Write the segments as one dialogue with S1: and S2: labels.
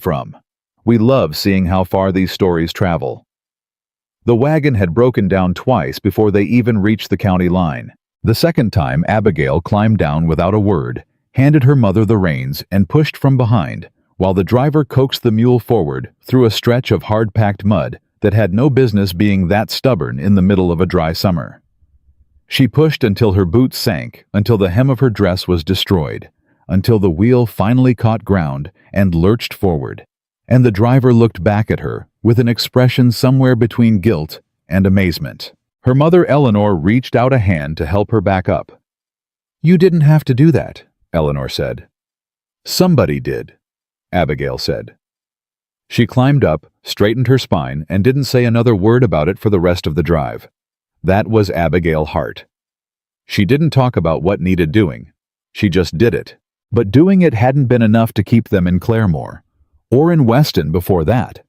S1: From. We love seeing how far these stories travel. The wagon had broken down twice before they even reached the county line. The second time, Abigail climbed down without a word, handed her mother the reins, and pushed from behind, while the driver coaxed the mule forward through a stretch of hard-packed mud that had no business being that stubborn in the middle of a dry summer. She pushed until her boots sank, until the hem of her dress was destroyed, until the wheel finally caught ground and lurched forward, and the driver looked back at her with an expression somewhere between guilt and amazement. Her mother Eleanor reached out a hand to help her back up. "You didn't have to do that," Eleanor said. "Somebody did," Abigail said. She climbed up, straightened her spine, and didn't say another word about it for the rest of the drive. That was Abigail Hart. She didn't talk about what needed doing. She just did it. But doing it hadn't been enough to keep them in Claremore, or in Weston before that,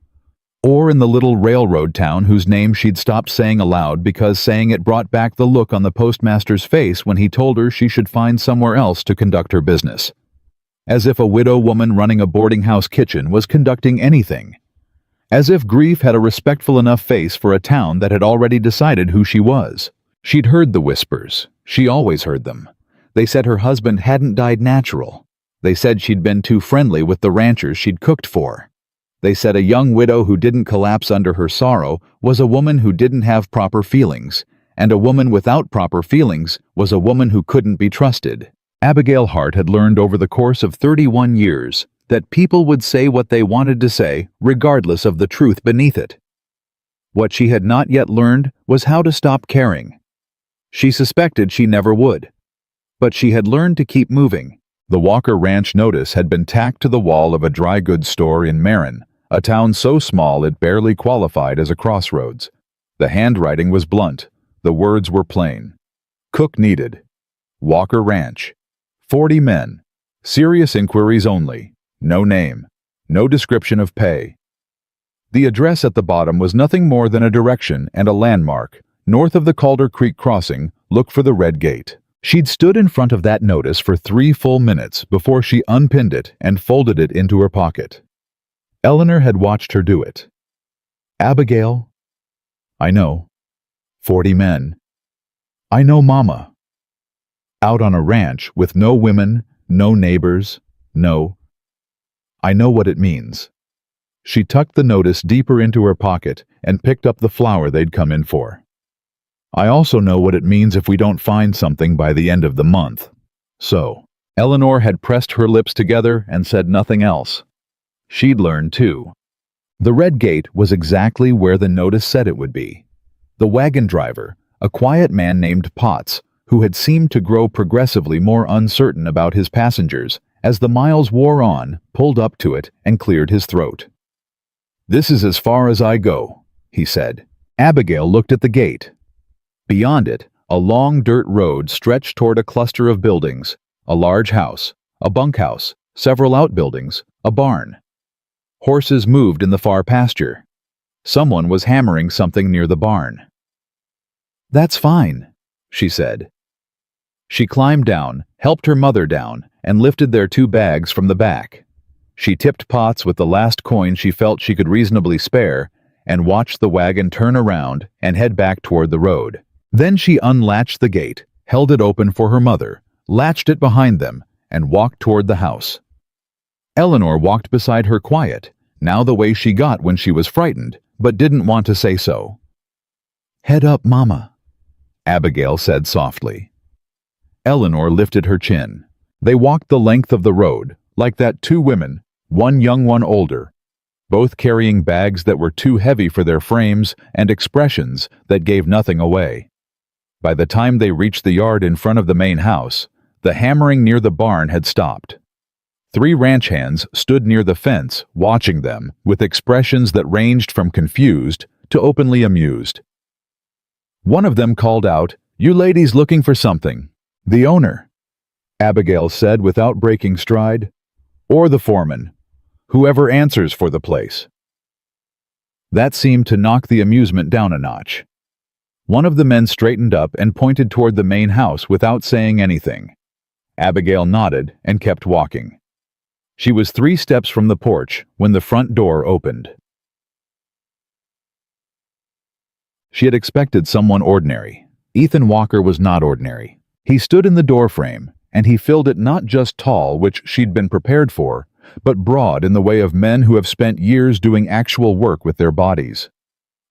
S1: or in the little railroad town whose name she'd stopped saying aloud because saying it brought back the look on the postmaster's face when he told her she should find somewhere else to conduct her business. As if a widow woman running a boarding house kitchen was conducting anything. As if grief had a respectful enough face for a town that had already decided who she was. She'd heard the whispers. She always heard them. They said her husband hadn't died natural. They said she'd been too friendly with the ranchers she'd cooked for. They said a young widow who didn't collapse under her sorrow was a woman who didn't have proper feelings, and a woman without proper feelings was a woman who couldn't be trusted. Abigail Hart had learned over the course of 31 years that people would say what they wanted to say regardless of the truth beneath it. What she had not yet learned was how to stop caring. She suspected she never would. But she had learned to keep moving. The Walker Ranch notice had been tacked to the wall of a dry goods store in Marin, a town so small it barely qualified as a crossroads. The handwriting was blunt. The words were plain. Cook needed. Walker Ranch. 40 men. Serious inquiries only. No name. No description of pay. The address at the bottom was nothing more than a direction and a landmark. North of the Calder Creek crossing, look for the red gate. She'd stood in front of that notice for 3 full minutes before she unpinned it and folded it into her pocket. Eleanor had watched her do it. "Abigail." "I know." 40 men. "I know, Mama." Out on a ranch with no women, no neighbors, no. "I know what it means." She tucked the notice deeper into her pocket and picked up the flower they'd come in for. "I also know what it means if we don't find something by the end of the month." So, Eleanor had pressed her lips together and said nothing else. She'd learned too. The red gate was exactly where the notice said it would be. The wagon driver, a quiet man named Potts, who had seemed to grow progressively more uncertain about his passengers as the miles wore on, pulled up to it and cleared his throat. "This is as far as I go," he said. Abigail looked at the gate. Beyond it, a long dirt road stretched toward a cluster of buildings, a large house, a bunkhouse, several outbuildings, a barn. Horses moved in the far pasture. Someone was hammering something near the barn. "That's fine," she said. She climbed down, helped her mother down, and lifted their 2 bags from the back. She tipped Potts with the last coin she felt she could reasonably spare, and watched the wagon turn around and head back toward the road. Then she unlatched the gate, held it open for her mother, latched it behind them, and walked toward the house. Eleanor walked beside her quiet, now the way she got when she was frightened, but didn't want to say so. "Head up, Mama," Abigail said softly. Eleanor lifted her chin. They walked the length of the road, like that 2 women, one young, one older, both carrying bags that were too heavy for their frames and expressions that gave nothing away. By the time they reached the yard in front of the main house, the hammering near the barn had stopped. 3 ranch hands stood near the fence, watching them, with expressions that ranged from confused to openly amused. One of them called out, "You ladies looking for something?" "The owner," Abigail said without breaking stride. "Or the foreman. Whoever answers for the place." That seemed to knock the amusement down a notch. One of the men straightened up and pointed toward the main house without saying anything. Abigail nodded and kept walking. She was 3 steps from the porch when the front door opened. She had expected someone ordinary. Ethan Walker was not ordinary. He stood in the doorframe, and he filled it not just tall, which she'd been prepared for, but broad in the way of men who have spent years doing actual work with their bodies.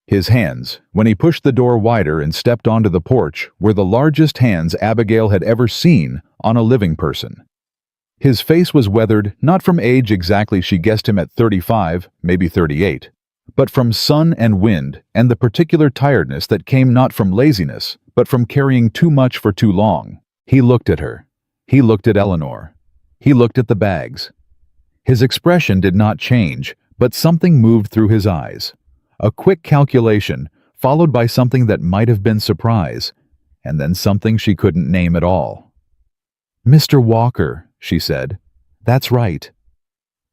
S1: His hands, when he pushed the door wider and stepped onto the porch, were the largest hands Abigail had ever seen on a living person. His face was weathered, not from age exactly, she guessed him at 35, maybe 38, but from sun and wind and the particular tiredness that came not from laziness, but from carrying too much for too long. He looked at her. He looked at Eleanor. He looked at the bags. His expression did not change, but something moved through his eyes. A quick calculation, followed by something that might have been surprise, and then something she couldn't name at all. "Mr. Walker," she said. "That's right."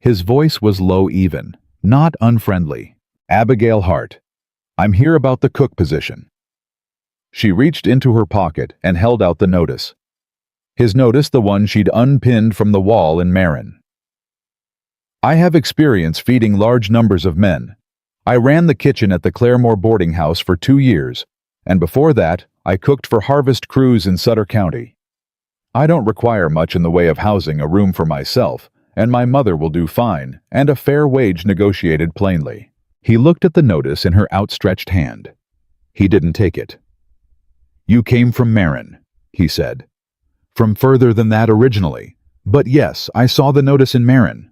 S1: His voice was low even, not unfriendly. "Abigail Hart. I'm here about the cook position." She reached into her pocket and held out the notice. His notice, the one she'd unpinned from the wall in Marin. "I have experience feeding large numbers of men. I ran the kitchen at the Claremore boarding house for 2 years, and before that, I cooked for harvest crews in Sutter County. I don't require much in the way of housing, a room for myself, and my mother will do fine, and a fair wage negotiated plainly." He looked at the notice in her outstretched hand. He didn't take it. "You came from Marin," he said. "From further than that originally, but yes, I saw the notice in Marin.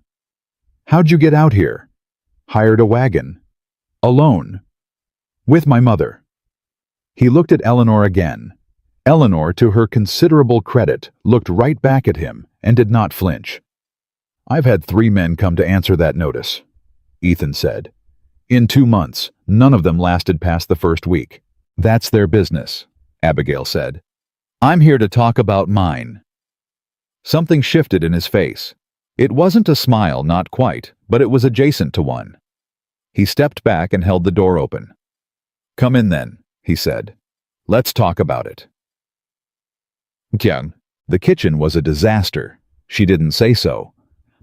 S1: How'd you get out here?" "Hired a wagon." "Alone?" "With my mother." He looked at Eleanor again. Eleanor, to her considerable credit, looked right back at him and did not flinch. "I've had 3 men come to answer that notice," Ethan said. "In 2 months, none of them lasted past the first week." "That's their business," Abigail said. "I'm here to talk about mine." Something shifted in his face. It wasn't a smile, not quite, but it was adjacent to one. He stepped back and held the door open. "Come in then," he said. "Let's talk about it." The kitchen was a disaster. She didn't say so,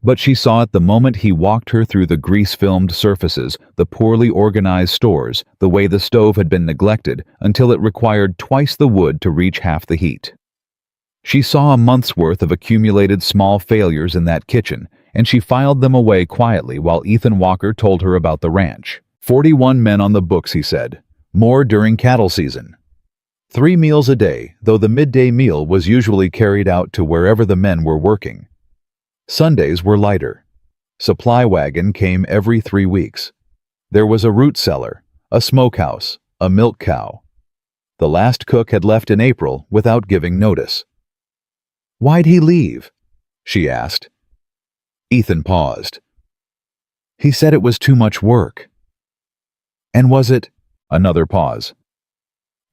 S1: but she saw it the moment he walked her through the grease-filmed surfaces, the poorly organized stores, the way the stove had been neglected until it required twice the wood to reach half the heat. She saw a month's worth of accumulated small failures in that kitchen, and she filed them away quietly while Ethan Walker told her about the ranch. 41 men on the books, he said. More during cattle season. 3 meals a day, though the midday meal was usually carried out to wherever the men were working. Sundays were lighter. Supply wagon came every 3 weeks. There was a root cellar, a smokehouse, a milk cow. The last cook had left in April without giving notice. "Why'd he leave?" she asked. Ethan paused. "He said it was too much work." "And was it?" Another pause.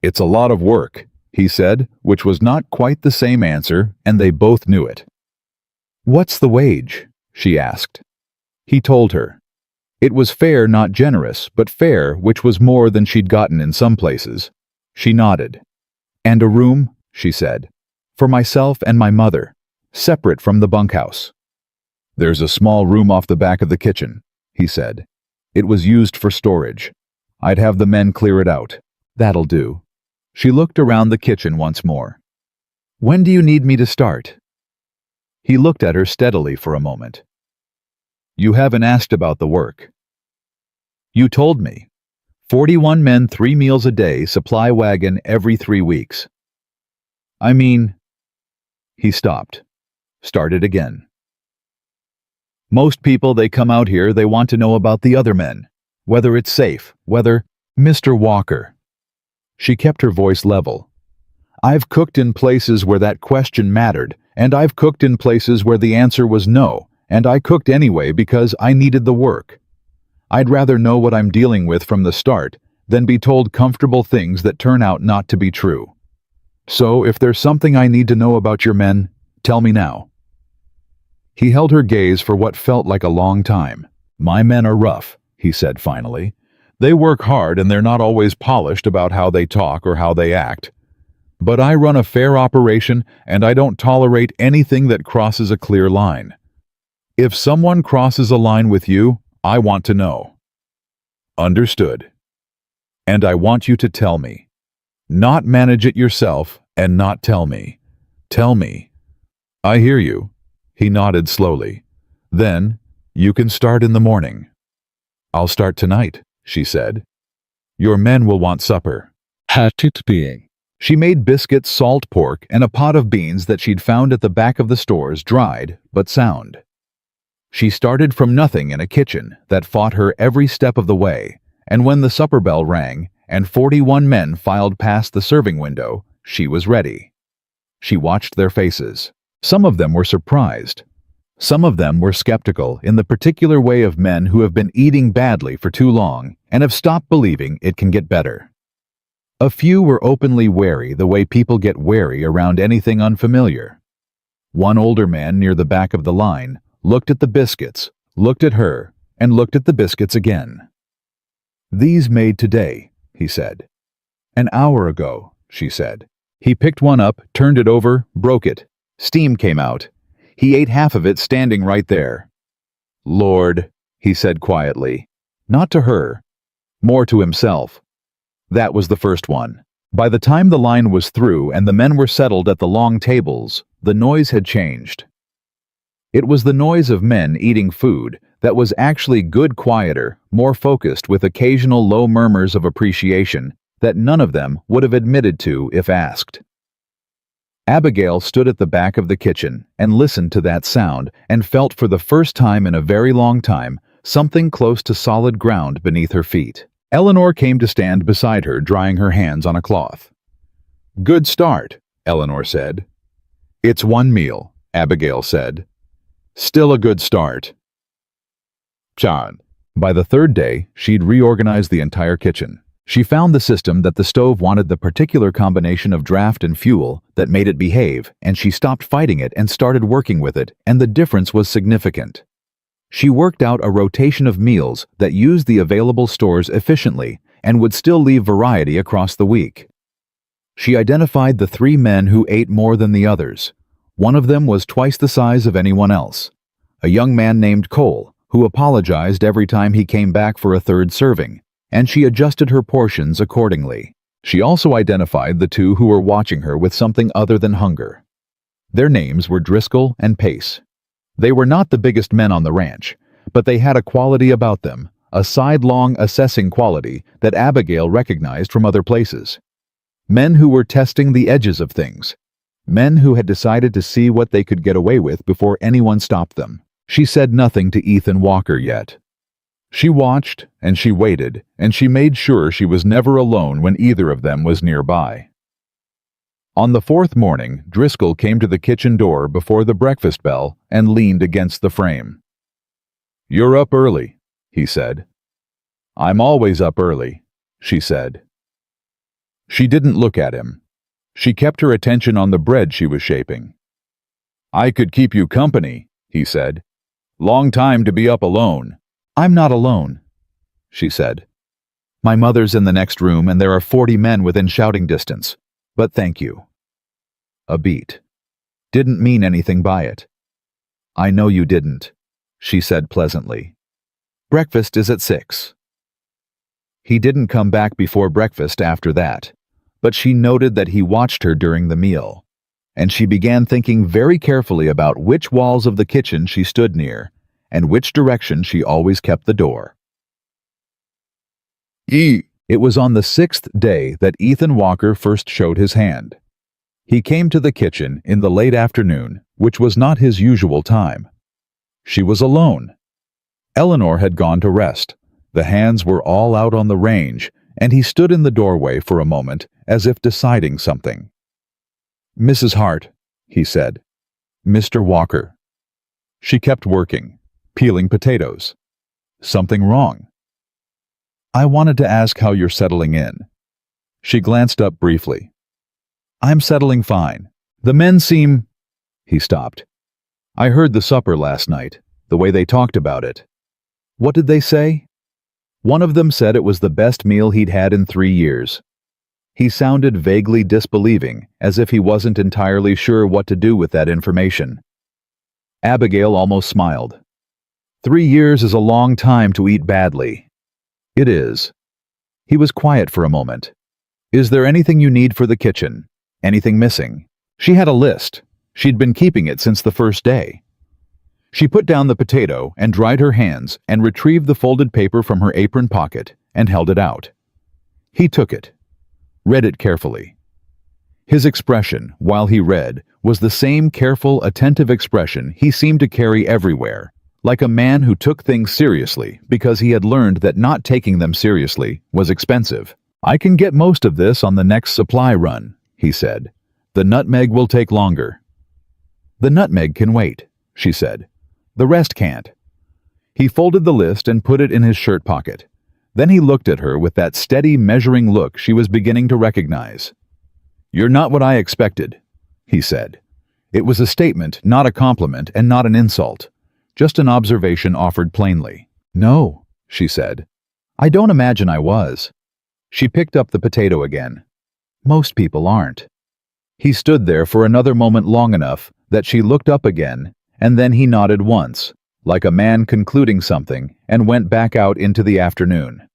S1: "It's a lot of work," he said, which was not quite the same answer, and they both knew it. "What's the wage?" she asked. He told her. It was fair, not generous, but fair, which was more than she'd gotten in some places. She nodded. "And a room," she said, "for myself and my mother, separate from the bunkhouse." "There's a small room off the back of the kitchen," he said. "It was used for storage. I'd have the men clear it out." "That'll do." She looked around the kitchen once more. "When do you need me to start?" He looked at her steadily for a moment. "You haven't asked about the work." "You told me. 41 men, 3 meals a day, supply wagon every 3 weeks. I mean..." He stopped. Started again. "Most people, they come out here, they want to know about the other men. Whether it's safe, whether..." "Mr. Walker." She kept her voice level. "I've cooked in places where that question mattered, and I've cooked in places where the answer was no, and I cooked anyway because I needed the work. I'd rather know what I'm dealing with from the start than be told comfortable things that turn out not to be true. So if there's something I need to know about your men, tell me now." He held her gaze for what felt like a long time. "My men are rough," he said finally. "They work hard and they're not always polished about how they talk or how they act. But I run a fair operation and I don't tolerate anything that crosses a clear line. If someone crosses a line with you, I want to know. Understood. And I want you to tell me. Not manage it yourself and not tell me. Tell me. I hear you. He nodded slowly. Then, you can start in the morning. I'll start tonight, she said. Your men will want supper.
S2: Had it being.
S1: She made biscuits, salt pork, and a pot of beans that she'd found at the back of the stores, dried but sound. She started from nothing in a kitchen that fought her every step of the way, and when the supper bell rang and 41 men filed past the serving window, she was ready. She watched their faces. Some of them were surprised. Some of them were skeptical in the particular way of men who have been eating badly for too long and have stopped believing it can get better. A few were openly wary the way people get wary around anything unfamiliar. One older man near the back of the line looked at the biscuits, looked at her, and looked at the biscuits again. These made today, he said. An hour ago, she said. He picked one up, turned it over, broke it. Steam came out. He ate half of it standing right there. Lord, he said quietly. Not to her. More to himself. That was the first one. By the time the line was through and the men were settled at the long tables, the noise had changed. It was the noise of men eating food that was actually good, quieter, more focused, with occasional low murmurs of appreciation that none of them would have admitted to if asked. Abigail stood at the back of the kitchen and listened to that sound and felt for the first time in a very long time something close to solid ground beneath her feet. Eleanor came to stand beside her, drying her hands on a cloth. Good start, Eleanor said. It's one meal, Abigail said. Still a good start. John. By the third day, she'd reorganized the entire kitchen. She found the system that the stove wanted the particular combination of draft and fuel that made it behave, and she stopped fighting it and started working with it, and the difference was significant. She worked out a rotation of meals that used the available stores efficiently and would still leave variety across the week. She identified the 3 men who ate more than the others. One of them was twice the size of anyone else. A young man named Cole, who apologized every time he came back for a third serving, and she adjusted her portions accordingly. She also identified the 2 who were watching her with something other than hunger. Their names were Driscoll and Pace. They were not the biggest men on the ranch, but they had a quality about them, a sidelong assessing quality that Abigail recognized from other places. Men who were testing the edges of things. Men who had decided to see what they could get away with before anyone stopped them. She said nothing to Ethan Walker yet. She watched, and she waited, and she made sure she was never alone when either of them was nearby. On the 4th morning, Driscoll came to the kitchen door before the breakfast bell and leaned against the frame. You're up early, he said. I'm always up early, she said. She didn't look at him. She kept her attention on the bread she was shaping. I could keep you company, he said. Long time to be up alone. I'm not alone, she said. My mother's in the next room and there are 40 men within shouting distance. But thank you. A beat. Didn't mean anything by it. I know you didn't, she said pleasantly. Breakfast is at 6. He didn't come back before breakfast after that, but she noted that he watched her during the meal, and she began thinking very carefully about which walls of the kitchen she stood near and which direction she always kept the door. It was on the 6th day that Ethan Walker first showed his hand. He came to the kitchen in the late afternoon, which was not his usual time. She was alone. Eleanor had gone to rest. The hands were all out on the range, and he stood in the doorway for a moment as if deciding something. Mrs. Hart, he said. Mr. Walker. She kept working, peeling potatoes. Something wrong. I wanted to ask how you're settling in. She glanced up briefly. I'm settling fine. The men seem... He stopped. I heard the supper last night, the way they talked about it. What did they say? One of them said it was the best meal he'd had in 3 years. He sounded vaguely disbelieving, as if he wasn't entirely sure what to do with that information. Abigail almost smiled. 3 years is a long time to eat badly. It is. He was quiet for a moment. Is there anything you need for the kitchen? Anything missing? She had a list. She'd been keeping it since the first day. She put down the potato and dried her hands and retrieved the folded paper from her apron pocket and held it out. He took it, read it carefully. His expression, while he read, was the same careful, attentive expression he seemed to carry everywhere, like a man who took things seriously because he had learned that not taking them seriously was expensive. I can get most of this on the next supply run, he said. The nutmeg will take longer. The nutmeg can wait, she said. The rest can't. He folded the list and put it in his shirt pocket. Then he looked at her with that steady, measuring look she was beginning to recognize. You're not what I expected, he said. It was a statement, not a compliment and not an insult. Just an observation offered plainly. No, she said. I don't imagine I was. She picked up the potato again. Most people aren't. He stood there for another moment long enough that she looked up again, and then he nodded once, like a man concluding something, and went back out into the afternoon.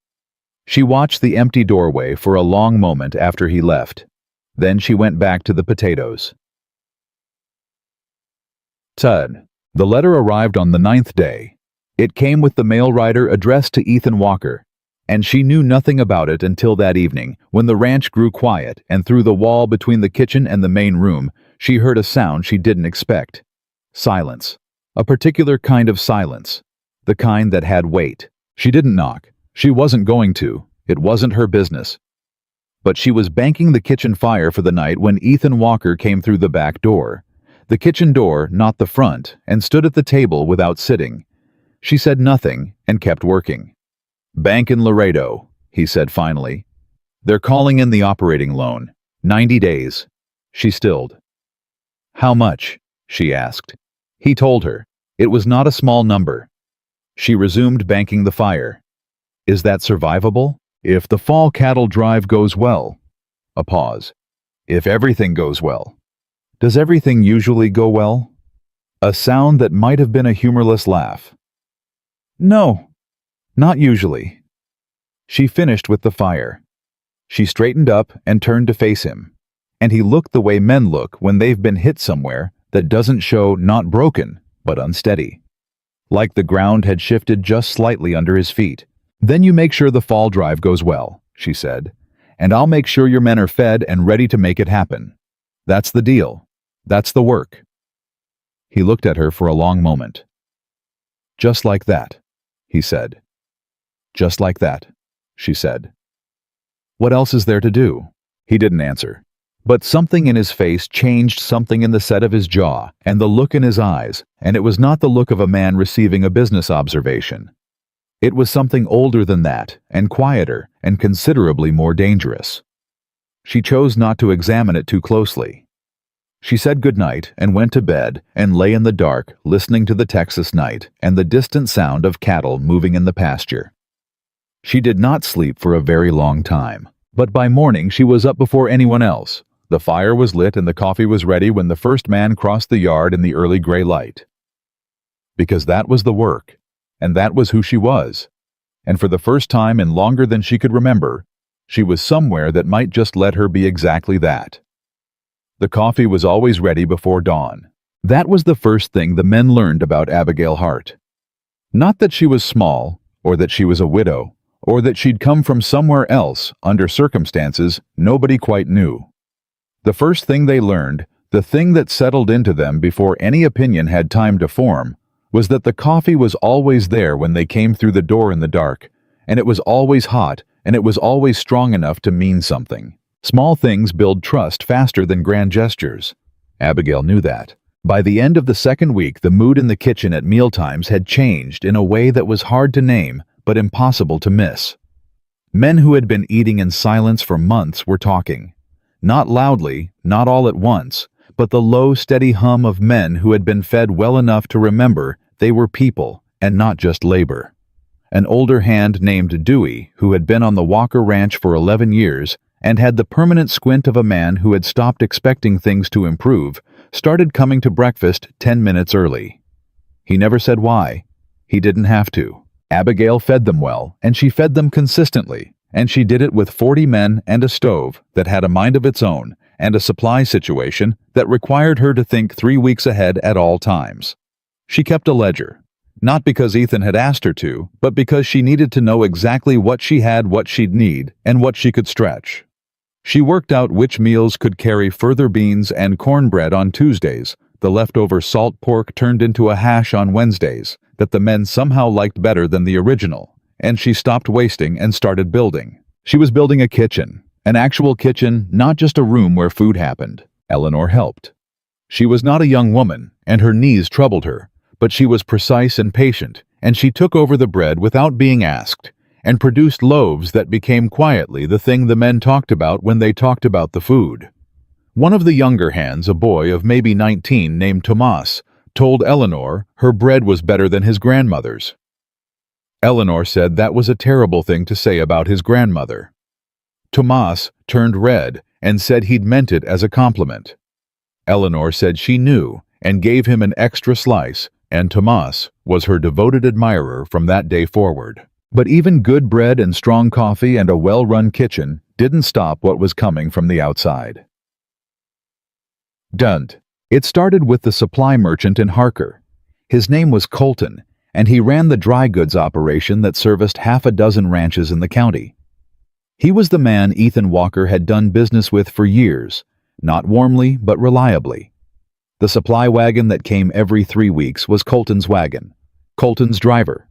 S1: She watched the empty doorway for a long moment after he left. Then she went back to the potatoes. Tud. The letter arrived on the 9th day. It came with the mail rider addressed to Ethan Walker, and she knew nothing about it until that evening, when the ranch grew quiet, and through the wall between the kitchen and the main room, she heard a sound she didn't expect. Silence. A particular kind of silence. The kind that had weight. She didn't knock. She wasn't going to. It wasn't her business. But she was banking the kitchen fire for the night when Ethan Walker came through the back door. The kitchen door, not the front, and stood at the table without sitting. She said nothing and kept working. Bank in Laredo, he said finally. They're calling in the operating loan. 90 days. She stilled. How much? She asked. He told her. It was not a small number. She resumed banking the fire. Is that survivable? If the fall cattle drive goes well. A pause. If everything goes well. Does everything usually go well? A sound that might have been a humorless laugh. No, not usually. She finished with the fire. She straightened up and turned to face him, and he looked the way men look when they've been hit somewhere that doesn't show not broken, but unsteady. Like the ground had shifted just slightly under his feet. Then you make sure the fall drive goes well, she said, and I'll make sure your men are fed and ready to make it happen. That's the deal. That's the work. He looked at her for a long moment. Just like that, he said. Just like that, she said. What else is there to do? He didn't answer. But something in his face changed something in the set of his jaw and the look in his eyes, and it was not the look of a man receiving a business observation. It was something older than that, and quieter, and considerably more dangerous. She chose not to examine it too closely. She said goodnight and went to bed and lay in the dark, listening to the Texas night and the distant sound of cattle moving in the pasture. She did not sleep for a very long time, but by morning she was up before anyone else. The fire was lit and the coffee was ready when the first man crossed the yard in the early gray light. Because that was the work, and that was who she was. And for the first time in longer than she could remember, she was somewhere that might just let her be exactly that. The coffee was always ready before dawn. That was the first thing the men learned about Abigail Hart. Not that she was small, or that she was a widow, or that she'd come from somewhere else under circumstances nobody quite knew. The first thing they learned, the thing that settled into them before any opinion had time to form, was that the coffee was always there when they came through the door in the dark, and it was always hot, and it was always strong enough to mean something. Small things build trust faster than grand gestures. Abigail knew that. By the end of the second week, the mood in the kitchen at mealtimes had changed in a way that was hard to name, but impossible to miss. Men who had been eating in silence for months were talking. Not loudly, not all at once, but the low, steady hum of men who had been fed well enough to remember they were people and not just labor. An older hand named Dewey, who had been on the Walker Ranch for 11 years, and had the permanent squint of a man who had stopped expecting things to improve, started coming to breakfast 10 minutes early. He never said why. He didn't have to. Abigail fed them well, and she fed them consistently, and she did it with 40 men and a stove that had a mind of its own and a supply situation that required her to think 3 weeks ahead at all times. She kept a ledger, not because Ethan had asked her to, but because she needed to know exactly what she had, what she'd need, and what she could stretch. She worked out which meals could carry further beans and cornbread on Tuesdays, the leftover salt pork turned into a hash on Wednesdays that the men somehow liked better than the original, and she stopped wasting and started building. She was building a kitchen, an actual kitchen, not just a room where food happened. Eleanor helped. She was not a young woman, and her knees troubled her, but she was precise and patient, and she took over the bread without being asked, and produced loaves that became quietly the thing the men talked about when they talked about the food. One of the younger hands, a boy of maybe 19 named Tomas, told Eleanor her bread was better than his grandmother's. Eleanor said that was a terrible thing to say about his grandmother. Tomas turned red and said he'd meant it as a compliment. Eleanor said she knew and gave him an extra slice, and Tomas was her devoted admirer from that day forward. But even good bread and strong coffee and a well-run kitchen didn't stop what was coming from the outside. Dunt. It started with the supply merchant in Harker. His name was Colton, and he ran the dry goods operation that serviced half a dozen ranches in the county. He was the man Ethan Walker had done business with for years, not warmly but reliably. The supply wagon that came every 3 weeks was Colton's wagon, Colton's driver,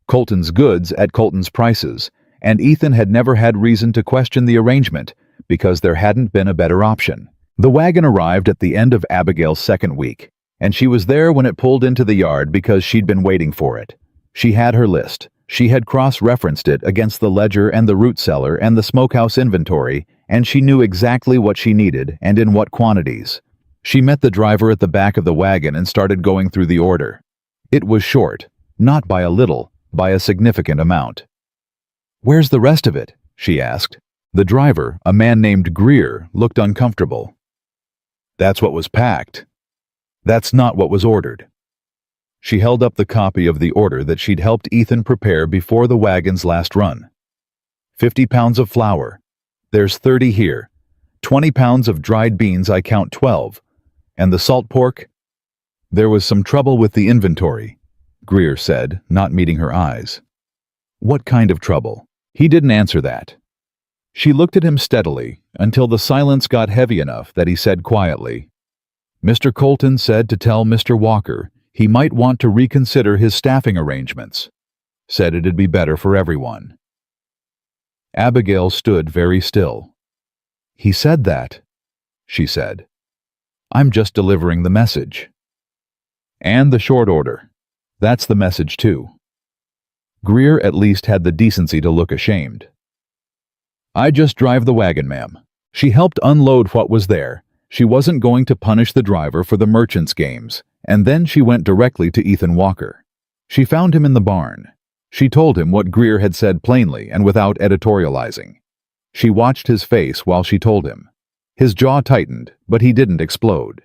S1: Colton's goods at Colton's prices, and Ethan had never had reason to question the arrangement because there hadn't been a better option. The wagon arrived at the end of Abigail's second week, and she was there when it pulled into the yard because she'd been waiting for it. She had her list. She had cross-referenced it against the ledger and the root cellar and the smokehouse inventory, and she knew exactly what she needed and in what quantities. She met the driver at the back of the wagon and started going through the order. It was short, not by a little, by a significant amount. "Where's the rest of it?" she asked. The driver, a man named Greer, looked uncomfortable. "That's what was packed. That's not what was ordered." She held up the copy of the order that she'd helped Ethan prepare before the wagon's last run. 50 pounds of flour. There's 30 here. 20 pounds of dried beans, I count 12. And the salt pork? There was some trouble with the inventory, Greer said, not meeting her eyes. What kind of trouble? He didn't answer that. She looked at him steadily until the silence got heavy enough that he said quietly, "Mr. Colton said to tell Mr. Walker he might want to reconsider his staffing arrangements. Said it'd be better for everyone." Abigail stood very still. "He said that," she said. "I'm just delivering the message." "And the short order. That's the message too." Greer at least had the decency to look ashamed. "I just drive the wagon, ma'am." She helped unload what was there. She wasn't going to punish the driver for the merchant's games, and then she went directly to Ethan Walker. She found him in the barn. She told him what Greer had said plainly and without editorializing. She watched his face while she told him. His jaw tightened, but he didn't explode.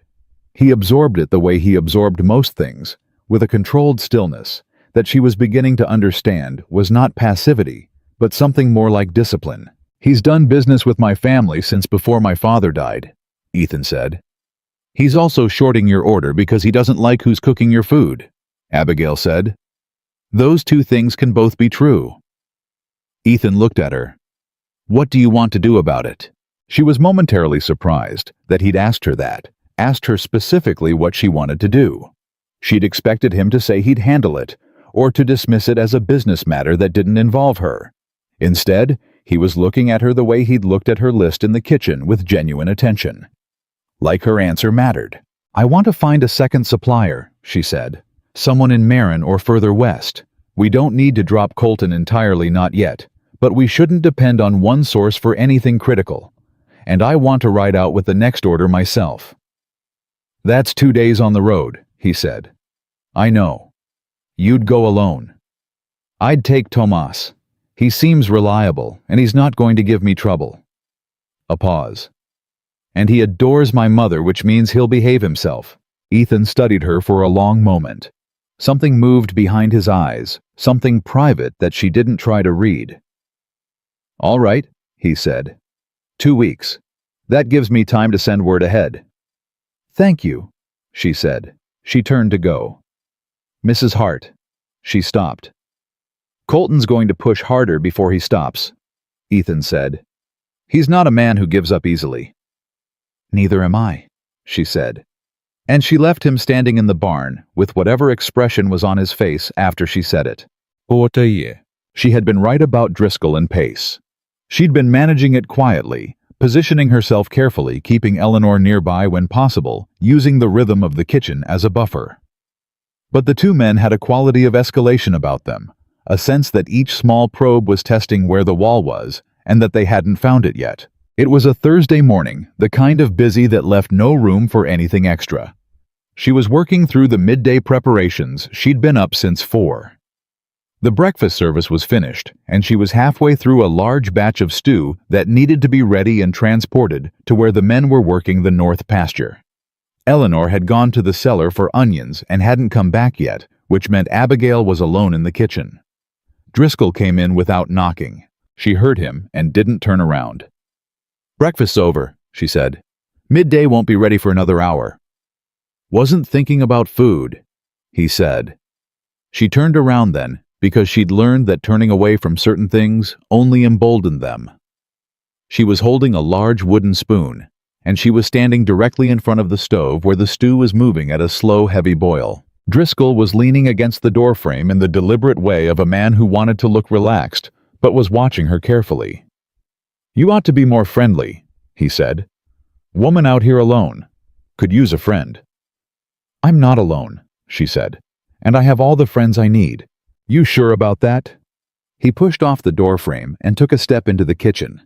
S1: He absorbed it the way he absorbed most things, with a controlled stillness that she was beginning to understand was not passivity, but something more like discipline. "He's done business with my family since before my father died," Ethan said. "He's also shorting your order because he doesn't like who's cooking your food," Abigail said. "Those two things can both be true." Ethan looked at her. "What do you want to do about it?" She was momentarily surprised that he'd asked her that, asked her specifically what she wanted to do. She'd expected him to say he'd handle it, or to dismiss it as a business matter that didn't involve her. Instead, he was looking at her the way he'd looked at her list in the kitchen with genuine attention. Like her answer mattered. "I want to find a second supplier," she said. "Someone in Marin or further west. We don't need to drop Colton entirely, not yet, but we shouldn't depend on one source for anything critical. And I want to ride out with the next order myself." "That's 2 days on the road," he said. "I know. You'd go alone." "I'd take Tomas. He seems reliable, and he's not going to give me trouble." A pause. "And he adores my mother, which means he'll behave himself." Ethan studied her for a long moment. Something moved behind his eyes, something private that she didn't try to read. "All right," he said. "2 weeks. That gives me time to send word ahead." "Thank you," she said. She turned to go. "Mrs. Hart." She stopped. "Colton's going to push harder before he stops," Ethan said. "He's not a man who gives up easily." "Neither am I," she said. And she left him standing in the barn with whatever expression was on his face after she said it. She had been right about Driscoll and pace. She'd been managing it quietly, positioning herself carefully, keeping Eleanor nearby when possible, using the rhythm of the kitchen as a buffer. But the two men had a quality of escalation about them, a sense that each small probe was testing where the wall was, and that they hadn't found it yet. It was a Thursday morning, the kind of busy that left no room for anything extra. She was working through the midday preparations. She'd been up since 4. The breakfast service was finished, and she was halfway through a large batch of stew that needed to be ready and transported to where the men were working the north pasture. Eleanor had gone to the cellar for onions and hadn't come back yet, which meant Abigail was alone in the kitchen. Driscoll came in without knocking. She heard him and didn't turn around. "Breakfast's over," she said. "Midday won't be ready for another hour." "Wasn't thinking about food," he said. She turned around then, because she'd learned that turning away from certain things only emboldened them. She was holding a large wooden spoon, and she was standing directly in front of the stove where the stew was moving at a slow, heavy boil. Driscoll was leaning against the doorframe in the deliberate way of a man who wanted to look relaxed, but was watching her carefully. "You ought to be more friendly," he said. "Woman out here alone. Could use a friend." "I'm not alone," she said, "and I have all the friends I need." "You sure about that?" He pushed off the doorframe and took a step into the kitchen.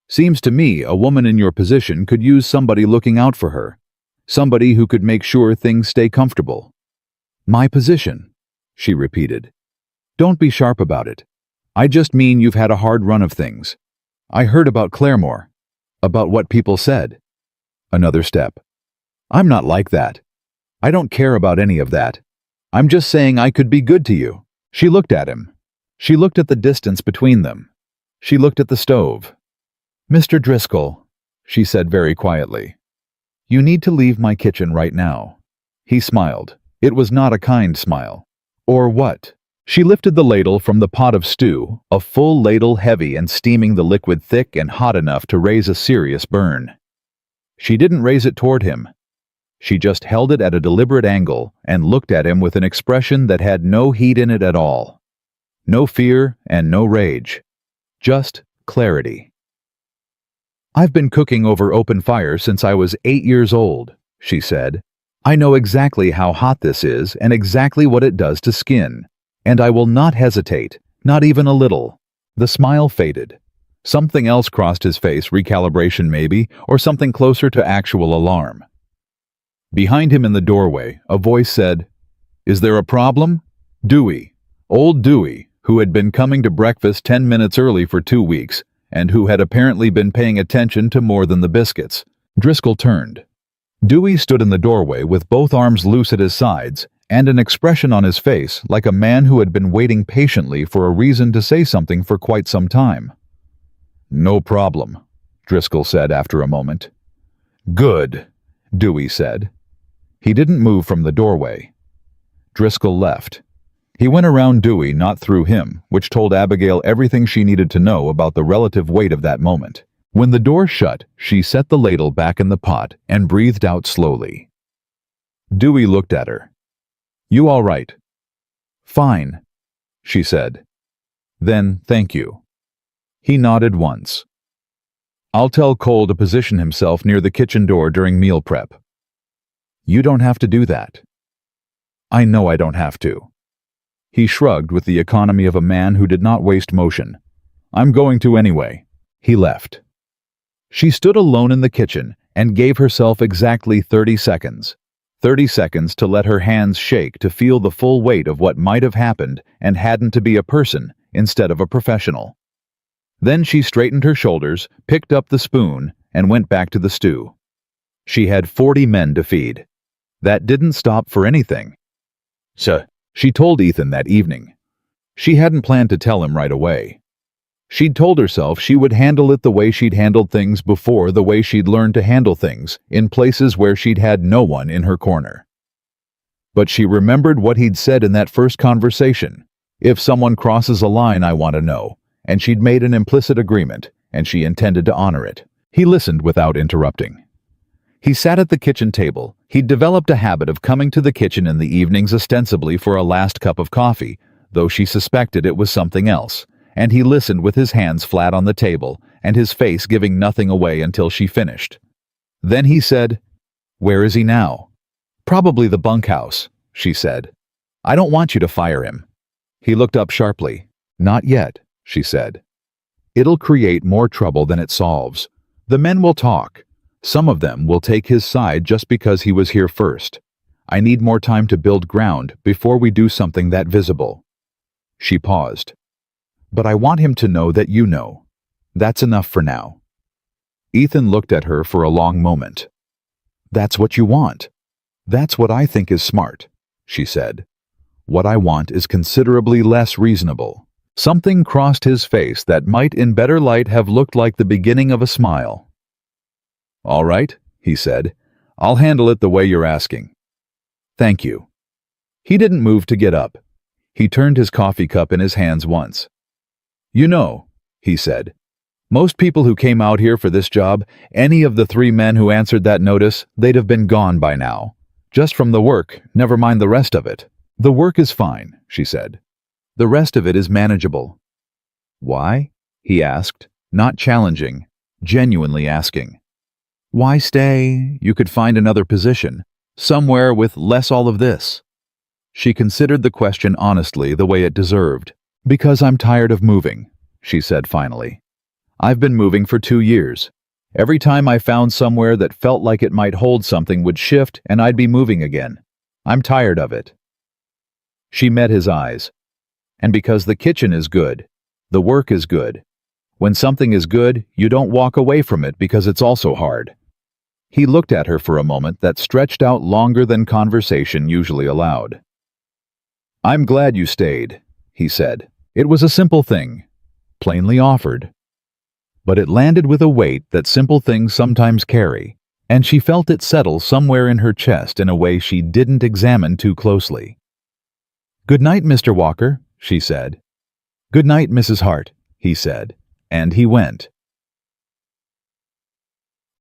S1: "Seems to me a woman in your position could use somebody looking out for her. Somebody who could make sure things stay comfortable." "My position," she repeated. "Don't be sharp about it. I just mean you've had a hard run of things. I heard about Claremore. About what people said." Another step. "I'm not like that. I don't care about any of that. I'm just saying I could be good to you." She looked at him. She looked at the distance between them. She looked at the stove. "Mr. Driscoll," she said very quietly, "you need to leave my kitchen right now." He smiled. It was not a kind smile. "Or what?" She lifted the ladle from the pot of stew, a full ladle heavy and steaming, the liquid thick and hot enough to raise a serious burn. She didn't raise it toward him. She just held it at a deliberate angle and looked at him with an expression that had no heat in it at all. No fear and no rage. Just clarity. "I've been cooking over open fire since I was 8 years old," she said. "I know exactly how hot this is and exactly what it does to skin. And I will not hesitate, not even a little." The smile faded. Something else crossed his face, recalibration maybe, or something closer to actual alarm. Behind him in the doorway, a voice said, "Is there a problem?" Dewey, old Dewey, who had been coming to breakfast 10 minutes early for 2 weeks, and who had apparently been paying attention to more than the biscuits. Driscoll turned. Dewey stood in the doorway with both arms loose at his sides, and an expression on his face like a man who had been waiting patiently for a reason to say something for quite some time. "No problem," Driscoll said after a moment. "Good," Dewey said. He didn't move from the doorway. Driscoll left. He went around Dewey, not through him, which told Abigail everything she needed to know about the relative weight of that moment. When the door shut, she set the ladle back in the pot and breathed out slowly. Dewey looked at her. "You all right?" "Fine," she said. "Then thank you." He nodded once. "I'll tell Cole to position himself near the kitchen door during meal prep." "You don't have to do that." "I know I don't have to." He shrugged with the economy of a man who did not waste motion. "I'm going to anyway." He left. She stood alone in the kitchen and gave herself exactly 30 seconds. 30 seconds to let her hands shake, to feel the full weight of what might have happened and hadn't, to be a person instead of a professional. Then she straightened her shoulders, picked up the spoon, and went back to the stew. She had 40 men to feed. That didn't stop for anything. She told Ethan that evening. She hadn't planned to tell him right away. She'd told herself she would handle it the way she'd handled things before, the way she'd learned to handle things, in places where she'd had no one in her corner. But she remembered what he'd said in that first conversation. If someone crosses a line, I want to know. And she'd made an implicit agreement, and she intended to honor it. He listened without interrupting. He sat at the kitchen table. He'd developed a habit of coming to the kitchen in the evenings ostensibly for a last cup of coffee, though she suspected it was something else, and he listened with his hands flat on the table and his face giving nothing away until she finished. Then he said, "Where is he now?" "Probably the bunkhouse," she said. "I don't want you to fire him." He looked up sharply. "Not yet," she said. "It'll create more trouble than it solves. The men will talk. Some of them will take his side just because he was here first. I need more time to build ground before we do something that visible." She paused. "But I want him to know that you know. That's enough for now." Ethan looked at her for a long moment. "That's what you want." "That's what I think is smart," she said. "What I want is considerably less reasonable." Something crossed his face that might in better light have looked like the beginning of a smile. "All right," he said. "I'll handle it the way you're asking." "Thank you." He didn't move to get up. He turned his coffee cup in his hands once. "You know," he said, "most people who came out here for this job, any of the 3 men who answered that notice, they'd have been gone by now. Just from the work, never mind the rest of it." "The work is fine," she said. "The rest of it is manageable." "Why?" he asked, not challenging, genuinely asking. "Why stay? You could find another position, somewhere with less all of this." She considered the question honestly, the way it deserved. "Because I'm tired of moving," she said finally. "I've been moving for 2 years. Every time I found somewhere that felt like it might hold something would shift and I'd be moving again. I'm tired of it." She met his eyes. "And because the kitchen is good, the work is good. When something is good, you don't walk away from it because it's also hard." He looked at her for a moment that stretched out longer than conversation usually allowed. "I'm glad you stayed," he said. It was a simple thing, plainly offered. But it landed with a weight that simple things sometimes carry, and she felt it settle somewhere in her chest in a way she didn't examine too closely. "Good night, Mr. Walker," she said. "Good night, Mrs. Hart," he said, and he went.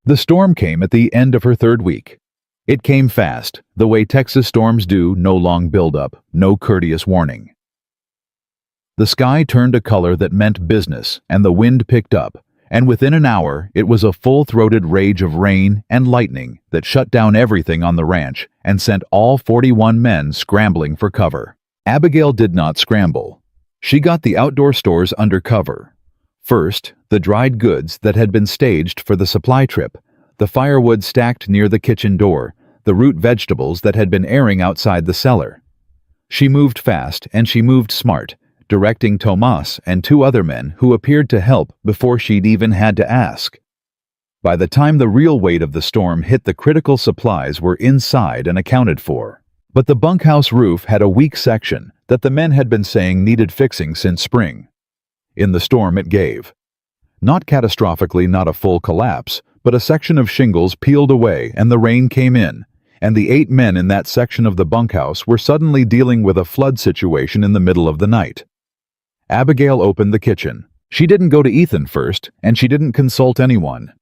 S1: The storm came at the end of her 3rd week. It came fast, the way Texas storms do, no long build-up, no courteous warning. The sky turned a color that meant business, and the wind picked up, and within an hour it was a full-throated rage of rain and lightning that shut down everything on the ranch and sent all 41 men scrambling for cover. Abigail did not scramble. She got the outdoor stores under cover. First, the dried goods that had been staged for the supply trip, the firewood stacked near the kitchen door, the root vegetables that had been airing outside the cellar. She moved fast and she moved smart, directing Tomas and 2 other men who appeared to help before she'd even had to ask. By the time the real weight of the storm hit, the critical supplies were inside and accounted for. But the bunkhouse roof had a weak section that the men had been saying needed fixing since spring. In the storm it gave. Not catastrophically, not a full collapse, but a section of shingles peeled away and the rain came in, and the 8 men in that section of the bunkhouse were suddenly dealing with a flood situation in the middle of the night. Abigail opened the kitchen. She didn't go to Ethan first, and she didn't consult anyone.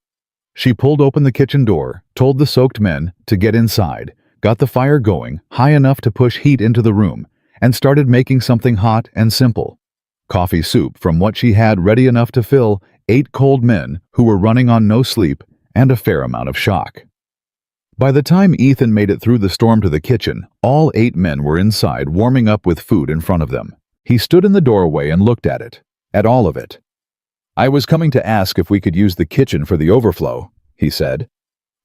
S1: She pulled open the kitchen door, told the soaked men to get inside, got the fire going high enough to push heat into the room, and started making something hot and simple. Coffee soup from what she had ready enough to fill 8 cold men who were running on no sleep and a fair amount of shock. By the time Ethan made it through the storm to the kitchen, all 8 men were inside warming up with food in front of them. He stood in the doorway and looked at it, at all of it. "I was coming to ask if we could use the kitchen for the overflow," he said.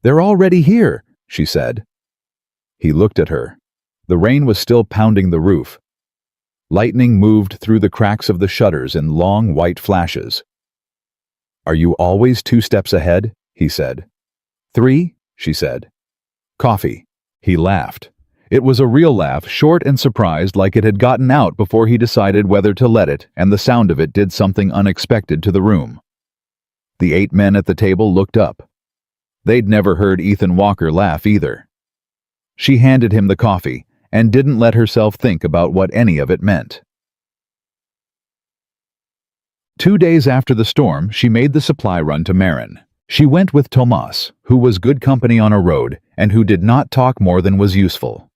S1: "They're already here," she said. He looked at her. The rain was still pounding the roof. Lightning moved through the cracks of the shutters in long white flashes. "Are you always 2 steps ahead?" he said. "3, she said. "Coffee." He laughed. It was a real laugh, short and surprised, like it had gotten out before he decided whether to let it, and the sound of it did something unexpected to the room. The 8 men at the table looked up. They'd never heard Ethan Walker laugh either. She handed him the coffee and didn't let herself think about what any of it meant. 2 days after the storm, she made the supply run to Marin. She went with Tomas, who was good company on a road and who did not talk more than was useful.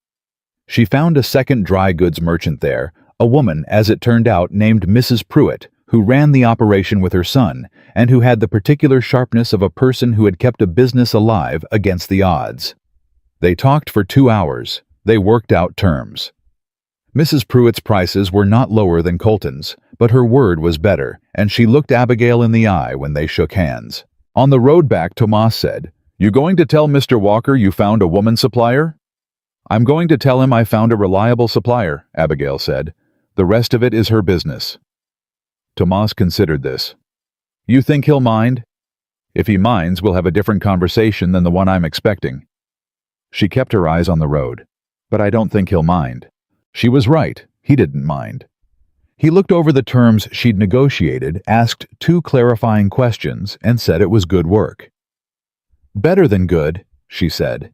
S1: She found a second dry goods merchant there, a woman, as it turned out, named Mrs. Pruitt, who ran the operation with her son and who had the particular sharpness of a person who had kept a business alive against the odds. They talked for 2 hours. They worked out terms. Mrs. Pruitt's prices were not lower than Colton's, but her word was better, and she looked Abigail in the eye when they shook hands. On the road back, Tomas said, "You going to tell Mr. Walker you found a woman supplier?" "I'm going to tell him I found a reliable supplier," Abigail said. "The rest of it is her business." Tomas considered this. "You think he'll mind?" "If he minds, we'll have a different conversation than the one I'm expecting." She kept her eyes on the road. "But I don't think he'll mind." She was right. He didn't mind. He looked over the terms she'd negotiated, asked 2 clarifying questions, and said it was good work. "Better than good," she said.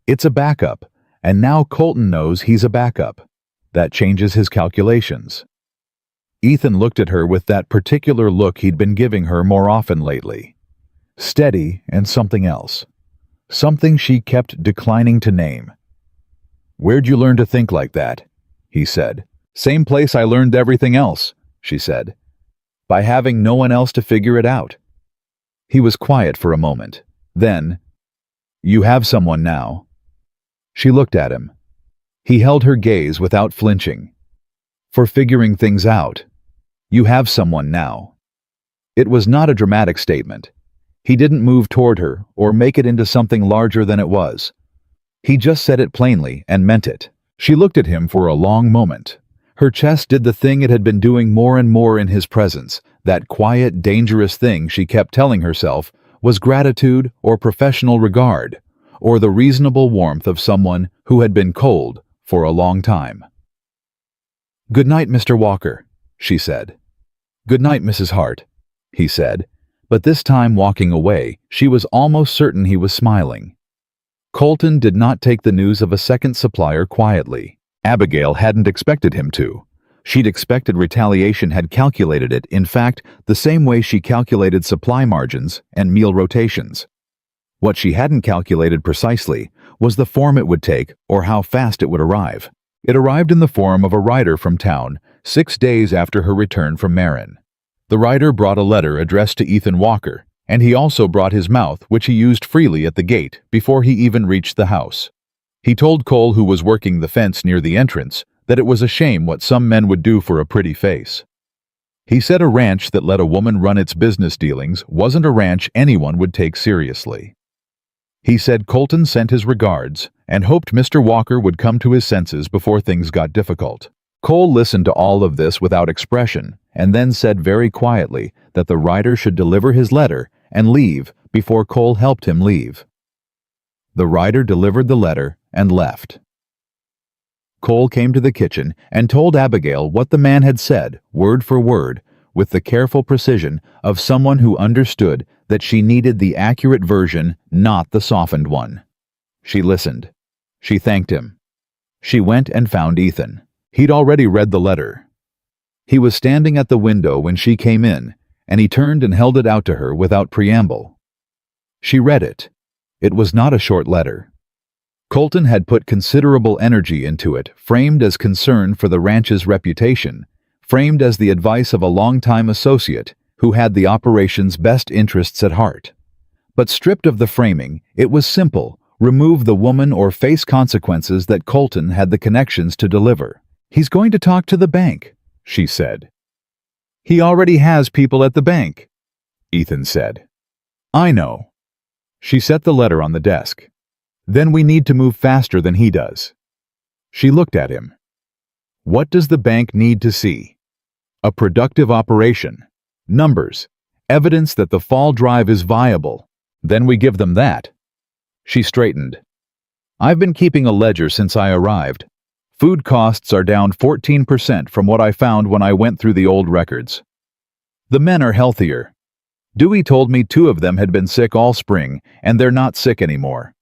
S1: "It's a backup, and now Colton knows he's a backup. That changes his calculations." Ethan looked at her with that particular look he'd been giving her more often lately. Steady and something else. Something she kept declining to name. "Where'd you learn to think like that?" he said. "Same place I learned everything else," she said. "By having no one else to figure it out." He was quiet for a moment. Then, "You have someone now." She looked at him. He held her gaze without flinching. "For figuring things out. You have someone now." It was not a dramatic statement. He didn't move toward her or make it into something larger than it was. He just said it plainly and meant it. She looked at him for a long moment. Her chest did the thing it had been doing more and more in his presence, that quiet, dangerous thing she kept telling herself was gratitude or professional regard, or the reasonable warmth of someone who had been cold for a long time. "Good night, Mr. Walker," she said. "Good night, Mrs. Hart," he said, but this time walking away, she was almost certain he was smiling. Colton did not take the news of a second supplier quietly. Abigail hadn't expected him to. She'd expected retaliation, had calculated it, in fact, the same way she calculated supply margins and meal rotations. What she hadn't calculated precisely was the form it would take or how fast it would arrive. It arrived in the form of a rider from town 6 days after her return from Marin. The rider brought a letter addressed to Ethan Walker, and he also brought his mouth, which he used freely at the gate before he even reached the house. He told Cole, who was working the fence near the entrance, that it was a shame what some men would do for a pretty face. He said a ranch that let a woman run its business dealings wasn't a ranch anyone would take seriously. He said Colton sent his regards and hoped Mr. Walker would come to his senses before things got difficult. Cole listened to all of this without expression and then said very quietly that the rider should deliver his letter and leave before Cole helped him leave. The rider delivered the letter and left. Cole came to the kitchen and told Abigail what the man had said, word for word, with the careful precision of someone who understood that she needed the accurate version, not the softened one. She listened. She thanked him. She went and found Ethan. He'd already read the letter. He was standing at the window when she came in, and he turned and held it out to her without preamble. She read it. It was not a short letter. Colton had put considerable energy into it, framed as concern for the ranch's reputation, framed as the advice of a longtime associate who had the operation's best interests at heart. But stripped of the framing, it was simple: remove the woman or face consequences that Colton had the connections to deliver. "He's going to talk to the bank," she said. "He already has people at the bank," Ethan said. "I know." She set the letter on the desk. "Then we need to move faster than he does." She looked at him. "What does the bank need to see?" "A productive operation. Numbers. Evidence that the fall drive is viable. Then we give them that." She straightened. I've been keeping a ledger since I arrived. Food costs are down 14% from what I found when I went through the old records. The men are healthier. Dewey told me 2 of them had been sick all spring, and they're not sick anymore.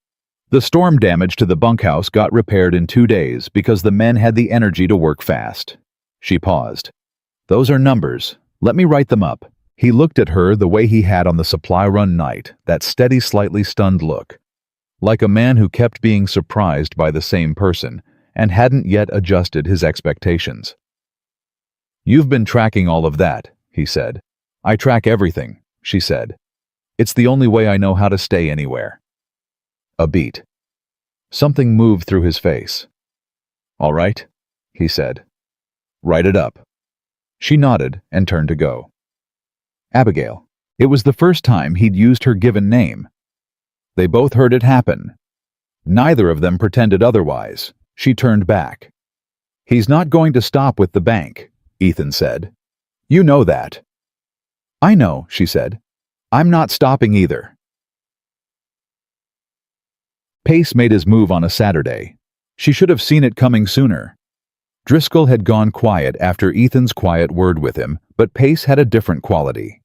S1: The storm damage to the bunkhouse got repaired in 2 days because the men had the energy to work fast. She paused. Those are numbers. Let me write them up. He looked at her the way he had on the supply run night, that steady, slightly stunned look. Like a man who kept being surprised by the same person and hadn't yet adjusted his expectations. You've been tracking all of that, he said. I track everything, she said. It's the only way I know how to stay anywhere. A beat. Something moved through his face. All right, he said. Write it up. She nodded and turned to go. Abigail. It was the first time he'd used her given name. They both heard it happen. Neither of them pretended otherwise. She turned back. He's not going to stop with the bank, Ethan said. You know that. I know, she said. I'm not stopping either. Pace made his move on a Saturday. She should have seen it coming sooner. Driscoll had gone quiet after Ethan's quiet word with him, but Pace had a different quality.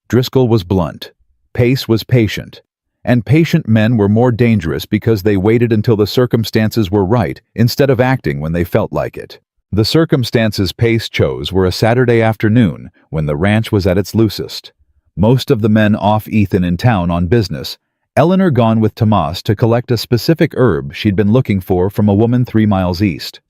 S1: Driscoll was blunt. Pace was patient. And patient men were more dangerous because they waited until the circumstances were right instead of acting when they felt like it. The circumstances Pace chose were a Saturday afternoon when the ranch was at its loosest. Most of the men off Ethan in town on business, Eleanor gone with Tomas to collect a specific herb she'd been looking for from a woman 3 miles east.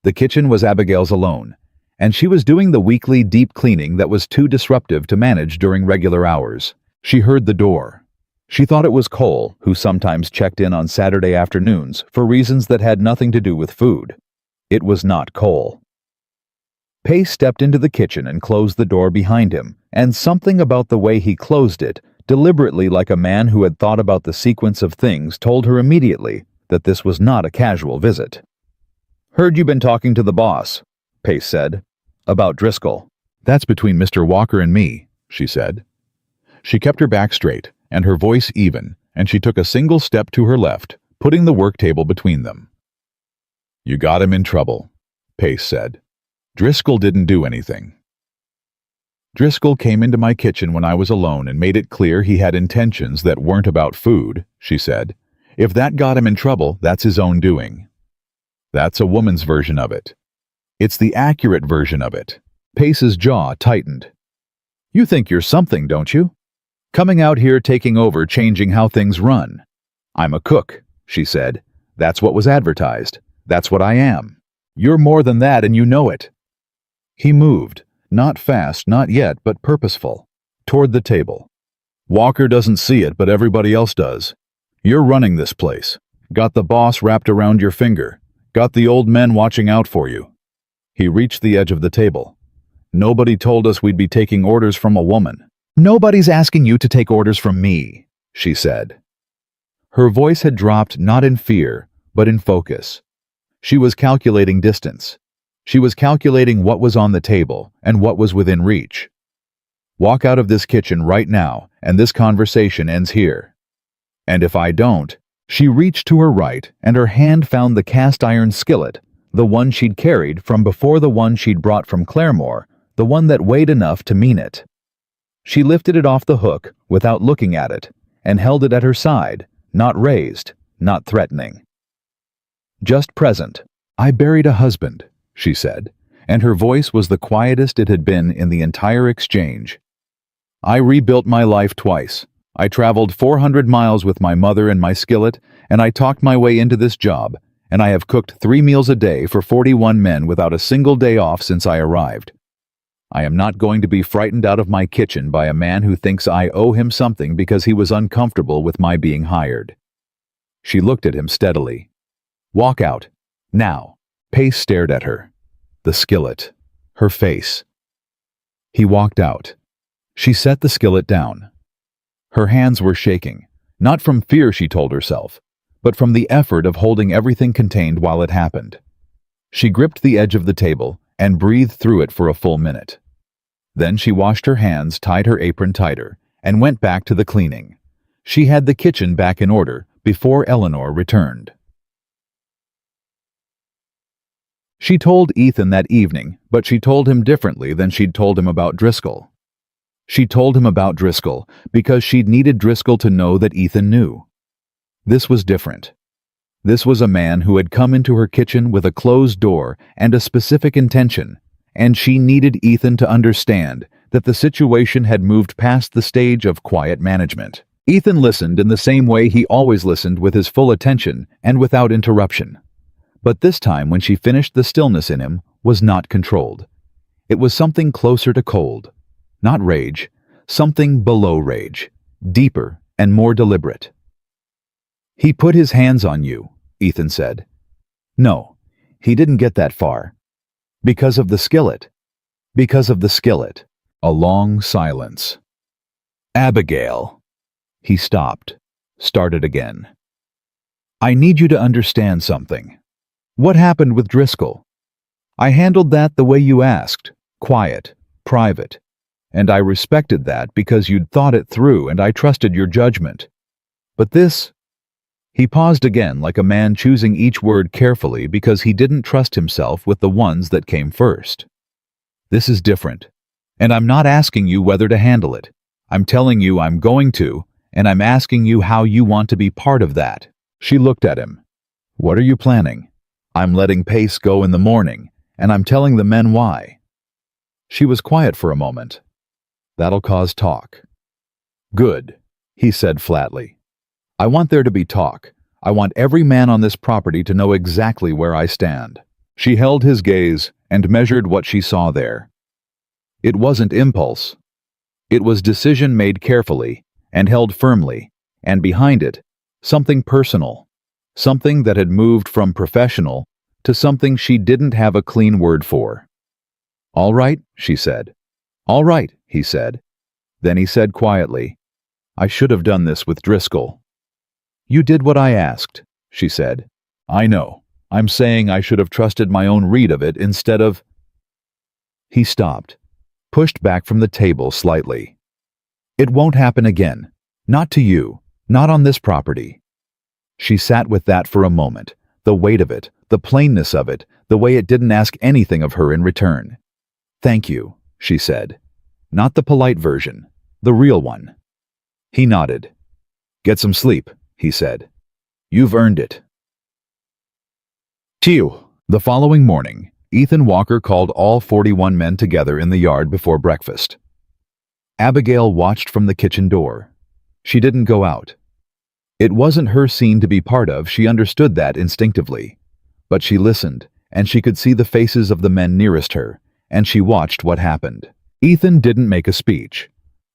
S1: The kitchen was Abigail's alone, and she was doing the weekly deep cleaning that was too disruptive to manage during regular hours. She heard the door. She thought it was Cole, who sometimes checked in on Saturday afternoons for reasons that had nothing to do with food. It was not Cole. Pace stepped into the kitchen and closed the door behind him, and something about the way he closed it, deliberately like a man who had thought about the sequence of things, told her immediately that this was not a casual visit. Heard you've been talking to the boss, Pace said. About Driscoll. That's between Mr. Walker and me, she said. She kept her back straight and her voice even, and she took a single step to her left, putting the work table between them. You got him in trouble, Pace said. Driscoll didn't do anything. Driscoll came into my kitchen when I was alone and made it clear he had intentions that weren't about food, she said. If that got him in trouble, that's his own doing. That's a woman's version of it. It's the accurate version of it. Pace's jaw tightened. You think you're something, don't you? Coming out here taking over, changing how things run. I'm a cook, she said. That's what was advertised. That's what I am. You're more than that and you know it. He moved, not fast, not yet, but purposeful, toward the table. Walker doesn't see it, but everybody else does. You're running this place. Got the boss wrapped around your finger. Got the old men watching out for you. He reached the edge of the table. Nobody told us we'd be taking orders from a woman. Nobody's asking you to take orders from me, she said. Her voice had dropped not in fear, but in focus. She was calculating distance. She was calculating what was on the table and what was within reach. Walk out of this kitchen right now, and this conversation ends here. And if I don't, she reached to her right, and her hand found the cast iron skillet, the one she'd carried from before the one she'd brought from Claremore, the one that weighed enough to mean it. She lifted it off the hook without looking at it, and held it at her side, not raised, not threatening. Just present. I buried a husband, she said, and her voice was the quietest it had been in the entire exchange. I rebuilt my life twice. I traveled 400 miles with my mother and my skillet, and I talked my way into this job, and I have cooked 3 meals a day for 41 men without a single day off since I arrived. I am not going to be frightened out of my kitchen by a man who thinks I owe him something because he was uncomfortable with my being hired. She looked at him steadily. Walk out. Now. Pace stared at her. The skillet. Her face. He walked out. She set the skillet down. Her hands were shaking, not from fear, she told herself, but from the effort of holding everything contained while it happened. She gripped the edge of the table and breathed through it for a full minute. Then she washed her hands, tied her apron tighter, and went back to the cleaning. She had the kitchen back in order before Eleanor returned. She told Ethan that evening, but she told him differently than she'd told him about Driscoll. She told him about Driscoll because she'd needed Driscoll to know that Ethan knew. This was different. This was a man who had come into her kitchen with a closed door and a specific intention, and she needed Ethan to understand that the situation had moved past the stage of quiet management. Ethan listened in the same way he always listened, with his full attention and without interruption. But this time, when she finished, the stillness in him was not controlled. It was something closer to cold. Not rage, something below rage, deeper and more deliberate. "He put his hands on you," Ethan said. "No, he didn't get that far. Because of the skillet. Because of the skillet." A long silence. "Abigail." He stopped, started again. "I need you to understand something. What happened with Driscoll? I handled that the way you asked, quiet, private. And I respected that because you'd thought it through and I trusted your judgment. But this..." He paused again, like a man choosing each word carefully because he didn't trust himself with the ones that came first. "This is different. And I'm not asking you whether to handle it. I'm telling you I'm going to, and I'm asking you how you want to be part of that." She looked at him. "What are you planning?" "I'm letting Pace go in the morning, and I'm telling the men why." She was quiet for a moment. "That'll cause talk." "Good," he said flatly. "I want there to be talk. I want every man on this property to know exactly where I stand." She held his gaze and measured what she saw there. It wasn't impulse. It was decision made carefully and held firmly, and behind it, something personal, something that had moved from professional to something she didn't have a clean word for. "All right," she said. "All right," he said. Then he said quietly, "I should have done this with Driscoll." "You did what I asked," she said. "I know. I'm saying I should have trusted my own read of it instead of..." He stopped, pushed back from the table slightly. "It won't happen again. Not to you. Not on this property." She sat with that for a moment, the weight of it, the plainness of it, the way it didn't ask anything of her in return. "Thank you," she said. Not the polite version, the real one. He nodded. "Get some sleep," he said. "You've earned it." The following morning, Ethan Walker called all 41 men together in the yard before breakfast. Abigail watched from the kitchen door. She didn't go out. It wasn't her scene to be part of, she understood that instinctively. But she listened, and she could see the faces of the men nearest her, and she watched what happened. Ethan didn't make a speech.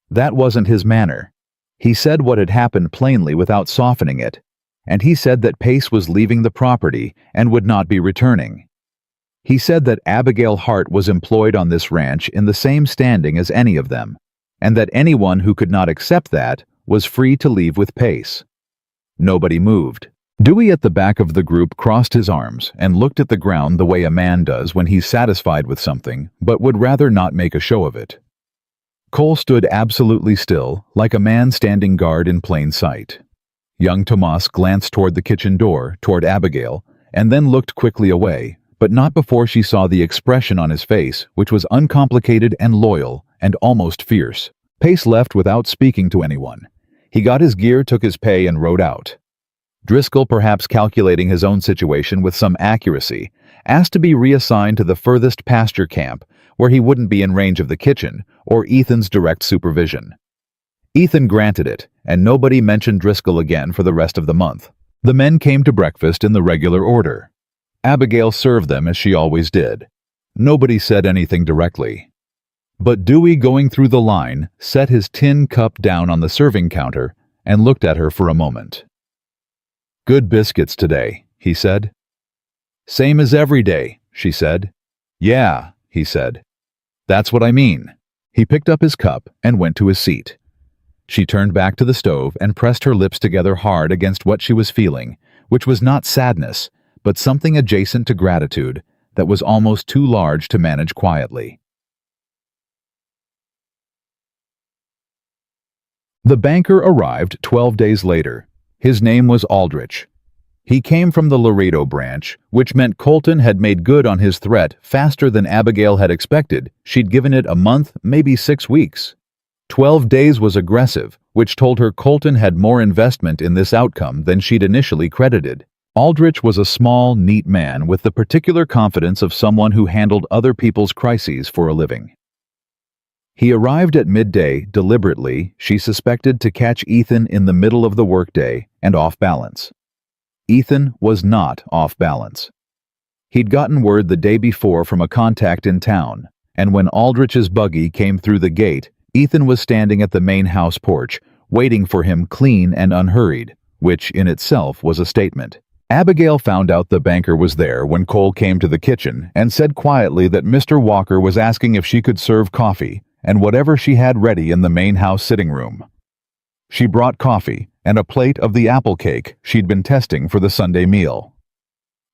S1: That wasn't his manner. He said what had happened plainly without softening it, and he said that Pace was leaving the property and would not be returning. He said that Abigail Hart was employed on this ranch in the same standing as any of them, and that anyone who could not accept that was free to leave with Pace. Nobody moved. Dewey at the back of the group crossed his arms and looked at the ground the way a man does when he's satisfied with something but would rather not make a show of it. Cole stood absolutely still, like a man standing guard in plain sight. Young Tomas glanced toward the kitchen door, toward Abigail, and then looked quickly away, but not before she saw the expression on his face, which was uncomplicated and loyal and almost fierce. Pace left without speaking to anyone. He got his gear, took his pay, and rode out. Driscoll, perhaps calculating his own situation with some accuracy, asked to be reassigned to the furthest pasture camp, where he wouldn't be in range of the kitchen or Ethan's direct supervision. Ethan granted it, and nobody mentioned Driscoll again for the rest of the month. The men came to breakfast in the regular order. Abigail served them as she always did. Nobody said anything directly. But Dewey, going through the line, set his tin cup down on the serving counter and looked at her for a moment. "Good biscuits today," he said. "Same as every day," she said. "Yeah," he said. "That's what I mean." He picked up his cup and went to his seat. She turned back to the stove and pressed her lips together hard against what she was feeling, which was not sadness, but something adjacent to gratitude that was almost too large to manage quietly. The banker arrived 12 days later. His name was Aldrich. He came from the Laredo branch, which meant Colton had made good on his threat faster than Abigail had expected. She'd given it a month, maybe 6 weeks. 12 days was aggressive, which told her Colton had more investment in this outcome than she'd initially credited. Aldrich was a small, neat man with the particular confidence of someone who handled other people's crises for a living. He arrived at midday deliberately, she suspected, to catch Ethan in the middle of the workday and off balance. Ethan was not off balance. He'd gotten word the day before from a contact in town, and when Aldrich's buggy came through the gate, Ethan was standing at the main house porch, waiting for him clean and unhurried, which in itself was a statement. Abigail found out the banker was there when Cole came to the kitchen and said quietly that Mr. Walker was asking if she could serve coffee and whatever she had ready in the main house sitting room. She brought coffee and a plate of the apple cake she'd been testing for the Sunday meal.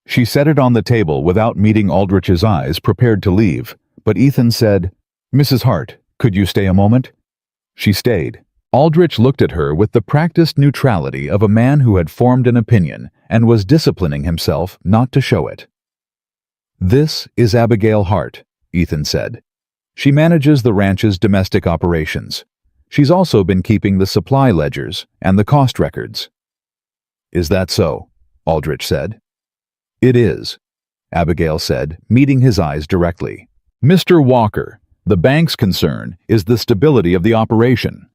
S1: She set it on the table without meeting Aldrich's eyes, prepared to leave, but Ethan said, "Mrs. Hart, could you stay a moment?" She stayed. Aldrich looked at her with the practiced neutrality of a man who had formed an opinion and was disciplining himself not to show it. "This is Abigail Hart," Ethan said. "She manages the ranch's domestic operations. She's also been keeping the supply ledgers and the cost records." "Is that so?" Aldrich said. "It is," Abigail said, meeting his eyes directly. "Mr. Walker, the bank's concern is the stability of the operation."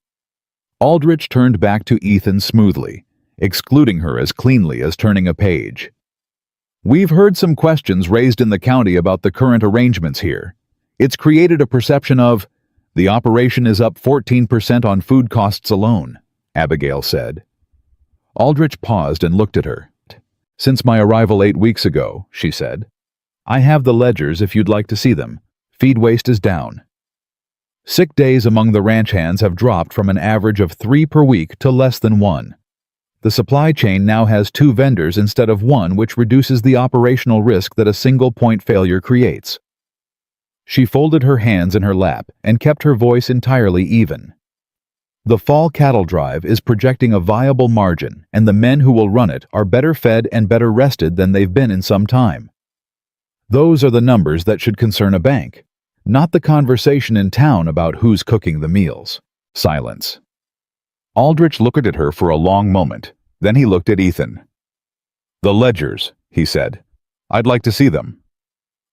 S1: Aldrich turned back to Ethan smoothly, excluding her as cleanly as turning a page. "We've heard some questions raised in the county about the current arrangements here. It's created a perception of, the operation is up 14% on food costs alone," Abigail said. Aldrich paused and looked at her. "Since my arrival 8 weeks ago," she said. "I have the ledgers if you'd like to see them. Feed waste is down. Sick days among the ranch hands have dropped from an average of 3 per week to less than 1. The supply chain now has 2 vendors instead of 1, which reduces the operational risk that a single point failure creates." She folded her hands in her lap and kept her voice entirely even. "The fall cattle drive is projecting a viable margin, and the men who will run it are better fed and better rested than they've been in some time. Those are the numbers that should concern a bank, not the conversation in town about who's cooking the meals." Silence. Aldrich looked at her for a long moment. Then he looked at Ethan. "The ledgers," he said. "I'd like to see them."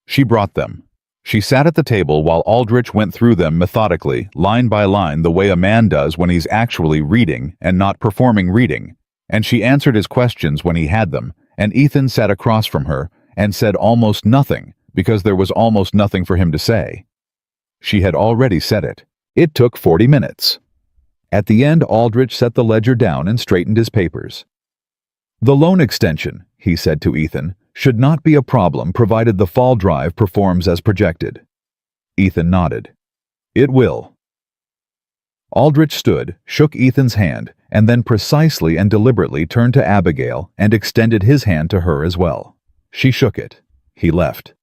S1: She brought them. She sat at the table while Aldrich went through them methodically, line by line, the way a man does when he's actually reading and not performing reading, and she answered his questions when he had them, and Ethan sat across from her and said almost nothing, because there was almost nothing for him to say. She had already said it. It took 40 minutes. At the end, Aldrich set the ledger down and straightened his papers. "The loan extension," he said to Ethan, "should not be a problem provided the fall drive performs as projected." Ethan nodded. "It will." Aldrich stood, shook Ethan's hand, and then precisely and deliberately turned to Abigail and extended his hand to her as well. She shook it. He left.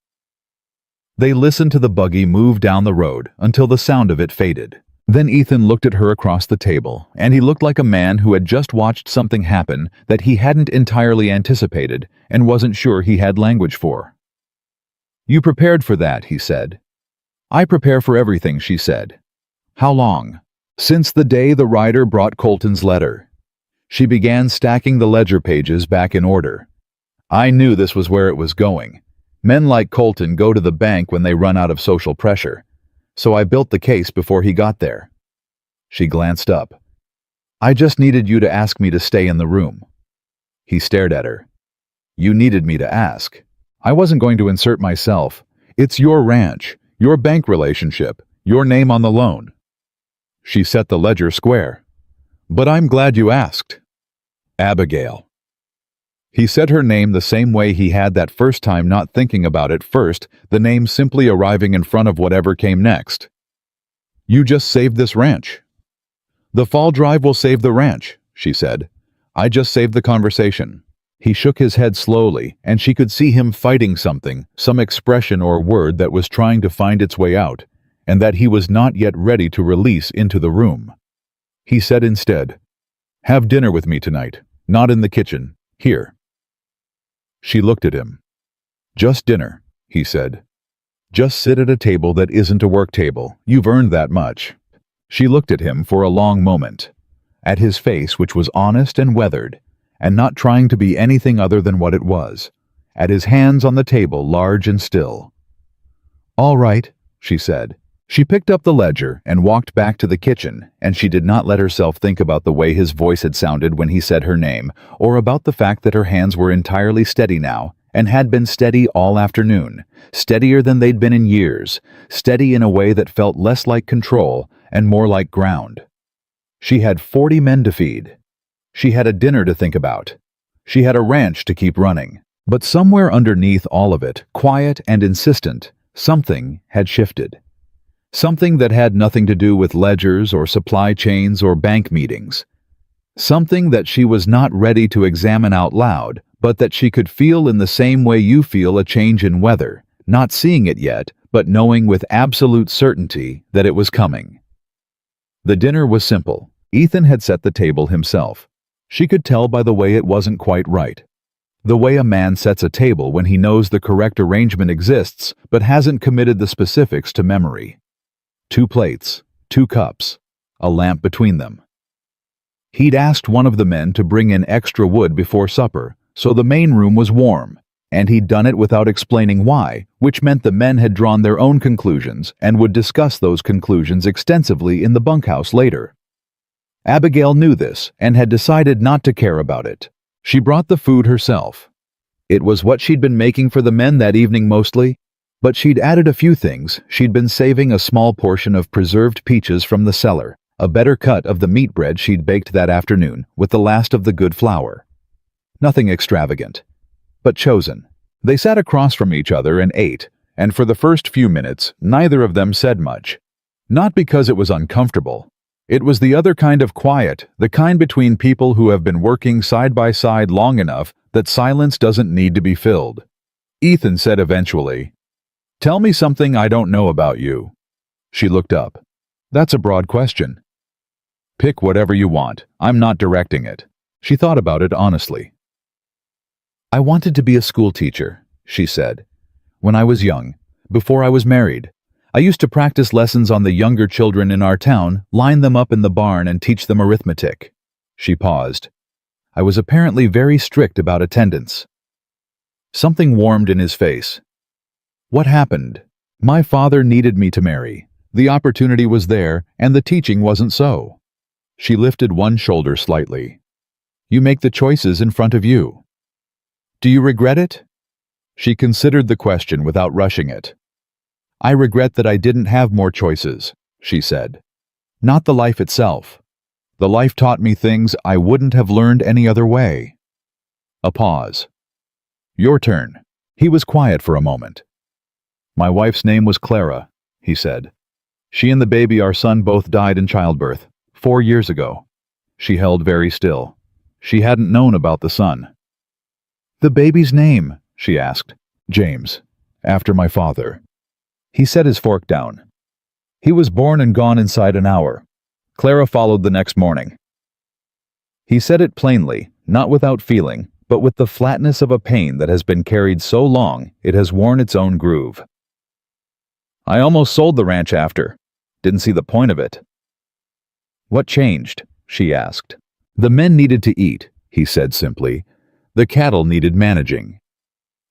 S1: They listened to the buggy move down the road until the sound of it faded. Then Ethan looked at her across the table, and he looked like a man who had just watched something happen that he hadn't entirely anticipated and wasn't sure he had language for. "You prepared for that," he said. "I prepare for everything," she said. "How long?" "Since the day the rider brought Colton's letter." She began stacking the ledger pages back in order. "I knew this was where it was going. Men like Colton go to the bank when they run out of social pressure. So I built the case before he got there." She glanced up. "I just needed you to ask me to stay in the room." He stared at her. "You needed me to ask. I wasn't going to insert myself. It's your ranch, your bank relationship, your name on the loan." She set the ledger square. "But I'm glad you asked." "Abigail." He said her name the same way he had that first time, not thinking about it first, the name simply arriving in front of whatever came next. "You just saved this ranch." "The fall drive will save the ranch," she said. "I just saved the conversation." He shook his head slowly, and she could see him fighting something, some expression or word that was trying to find its way out, and that he was not yet ready to release into the room. He said instead, "Have dinner with me tonight, not in the kitchen, here." She looked at him. "Just dinner," he said. "Just sit at a table that isn't a work table. You've earned that much." She looked at him for a long moment, at his face which was honest and weathered, and not trying to be anything other than what it was, at his hands on the table, large and still. "All right," she said. She picked up the ledger and walked back to the kitchen, and she did not let herself think about the way his voice had sounded when he said her name, or about the fact that her hands were entirely steady now, and had been steady all afternoon, steadier than they'd been in years, steady in a way that felt less like control and more like ground. She had 40 men to feed. She had a dinner to think about. She had a ranch to keep running. But somewhere underneath all of it, quiet and insistent, something had shifted. Something that had nothing to do with ledgers or supply chains or bank meetings. Something that she was not ready to examine out loud, but that she could feel in the same way you feel a change in weather, not seeing it yet, but knowing with absolute certainty that it was coming. The dinner was simple. Ethan had set the table himself. She could tell by the way it wasn't quite right. The way a man sets a table when he knows the correct arrangement exists, but hasn't committed the specifics to memory. 2 plates, 2 cups, a lamp between them. He'd asked one of the men to bring in extra wood before supper, so the main room was warm, and he'd done it without explaining why, which meant the men had drawn their own conclusions and would discuss those conclusions extensively in the bunkhouse later. Abigail knew this and had decided not to care about it. She brought the food herself. It was what she'd been making for the men that evening mostly, but she'd added a few things. She'd been saving a small portion of preserved peaches from the cellar, a better cut of the meat bread she'd baked that afternoon with the last of the good flour. Nothing extravagant, but chosen. They sat across from each other and ate, and for the first few minutes, neither of them said much. Not because it was uncomfortable. It was the other kind of quiet, the kind between people who have been working side by side long enough that silence doesn't need to be filled. Ethan said eventually, "Tell me something I don't know about you." She looked up. "That's a broad question." "Pick whatever you want. I'm not directing it." She thought about it honestly. "I wanted to be a school teacher," she said. "When I was young, before I was married. I used to practice lessons on the younger children in our town, line them up in the barn and teach them arithmetic." She paused. "I was apparently very strict about attendance." Something warmed in his face. "What happened? My father needed me to marry. The opportunity was there, and the teaching wasn't so." She lifted one shoulder slightly. "You make the choices in front of you. Do you regret it?" She considered the question without rushing it. "I regret that I didn't have more choices," she said. "Not the life itself. The life taught me things I wouldn't have learned any other way." A pause. "Your turn." He was quiet for a moment. "My wife's name was Clara," he said. "She and the baby, our son, both died in childbirth, 4 years ago." She held very still. She hadn't known about the son. "The baby's name?" she asked. "James, after my father." He set his fork down. "He was born and gone inside an hour. Clara followed the next morning." He said it plainly, not without feeling, but with the flatness of a pain that has been carried so long it has worn its own groove. "I almost sold the ranch after. Didn't see the point of it." "What changed?" she asked. "The men needed to eat," he said simply. "The cattle needed managing."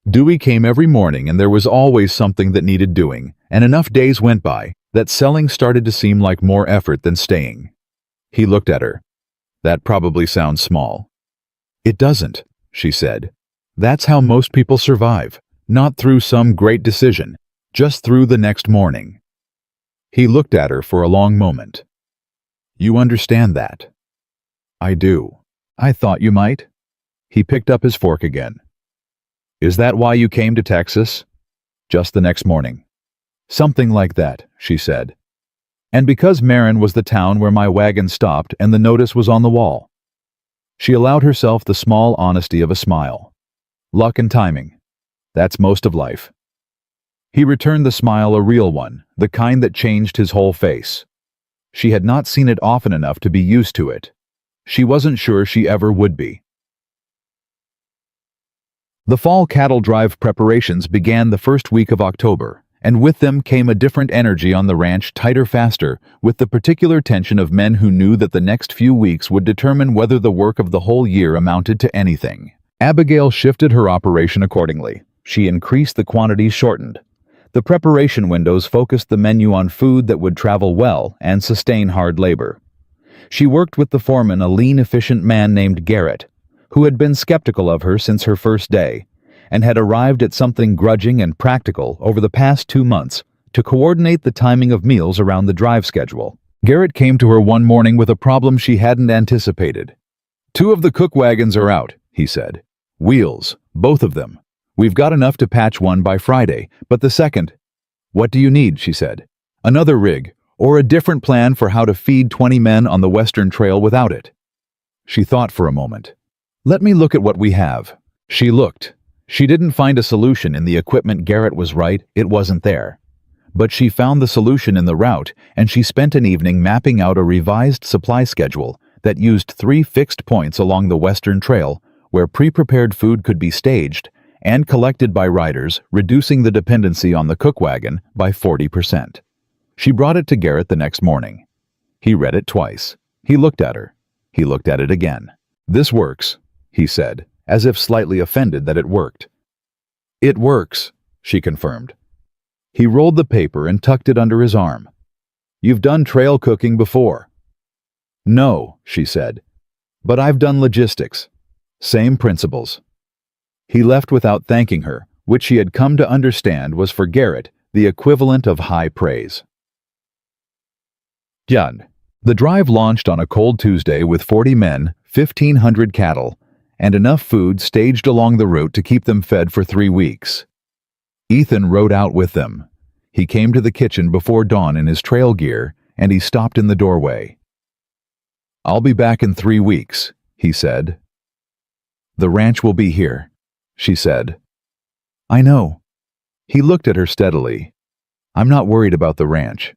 S1: Dewey came every morning and there was always something that needed doing, and enough days went by that selling started to seem like more effort than staying. He looked at her. "That probably sounds small." "It doesn't," she said. "That's how most people survive, not through some great decision, just through the next morning." He looked at her for a long moment. "You understand that?" "I do. I thought you might." He picked up his fork again. "Is that why you came to Texas?" "Just the next morning." "Something like that," she said. "And because Marin was the town where my wagon stopped and the notice was on the wall." She allowed herself the small honesty of a smile. "Luck and timing. That's most of life." He returned the smile, a real one, the kind that changed his whole face. She had not seen it often enough to be used to it. She wasn't sure she ever would be. The fall cattle drive preparations began the first week of October, and with them came a different energy on the ranch, tighter, faster, with the particular tension of men who knew that the next few weeks would determine whether the work of the whole year amounted to anything. Abigail shifted her operation accordingly. She increased the quantities, shortened. The preparation windows focused the menu on food that would travel well and sustain hard labor. She worked with the foreman, a lean, efficient man named Garrett, who had been skeptical of her since her first day, and had arrived at something grudging and practical over the past 2 months to coordinate the timing of meals around the drive schedule. Garrett came to her one morning with a problem she hadn't anticipated. "2 of the cook wagons are out," he said. "Wheels, both of them. We've got enough to patch one by Friday, but the second—" "What do you need?" she said. "Another rig, or a different plan for how to feed 20 men on the Western Trail without it?" She thought for a moment. "Let me look at what we have." She looked. She didn't find a solution in the equipment. Garrett was right, it wasn't there. But she found the solution in the route, and she spent an evening mapping out a revised supply schedule that used 3 fixed points along the Western Trail where pre-prepared food could be staged and collected by riders, reducing the dependency on the cook wagon by 40%. She brought it to Garrett the next morning. He read it twice. He looked at her. He looked at it again. "This works," he said, as if slightly offended that it worked. "It works," she confirmed. He rolled the paper and tucked it under his arm. "You've done trail cooking before." "No," she said, "but I've done logistics. Same principles." He left without thanking her, which she had come to understand was for Garrett the equivalent of high praise. Jan. The drive launched on a cold Tuesday with 40 men, 1,500 cattle, and enough food staged along the route to keep them fed for 3 weeks. Ethan rode out with them. He came to the kitchen before dawn in his trail gear, and he stopped in the doorway. "I'll be back in 3 weeks," he said. "The ranch will be here," she said. "I know." He looked at her steadily. "I'm not worried about the ranch."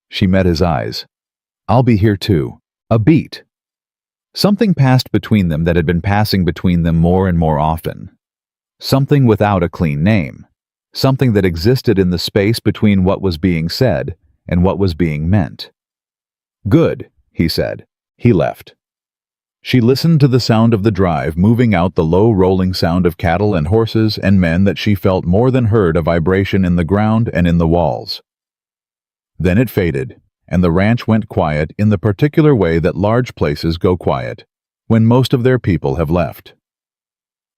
S1: She met his eyes. "I'll be here too." A beat. Something passed between them that had been passing between them more and more often. Something without a clean name. Something that existed in the space between what was being said and what was being meant. "Good," he said. He left. She listened to the sound of the drive moving out, the low rolling sound of cattle and horses and men that she felt more than heard, a vibration in the ground and in the walls. Then it faded, and the ranch went quiet in the particular way that large places go quiet, when most of their people have left.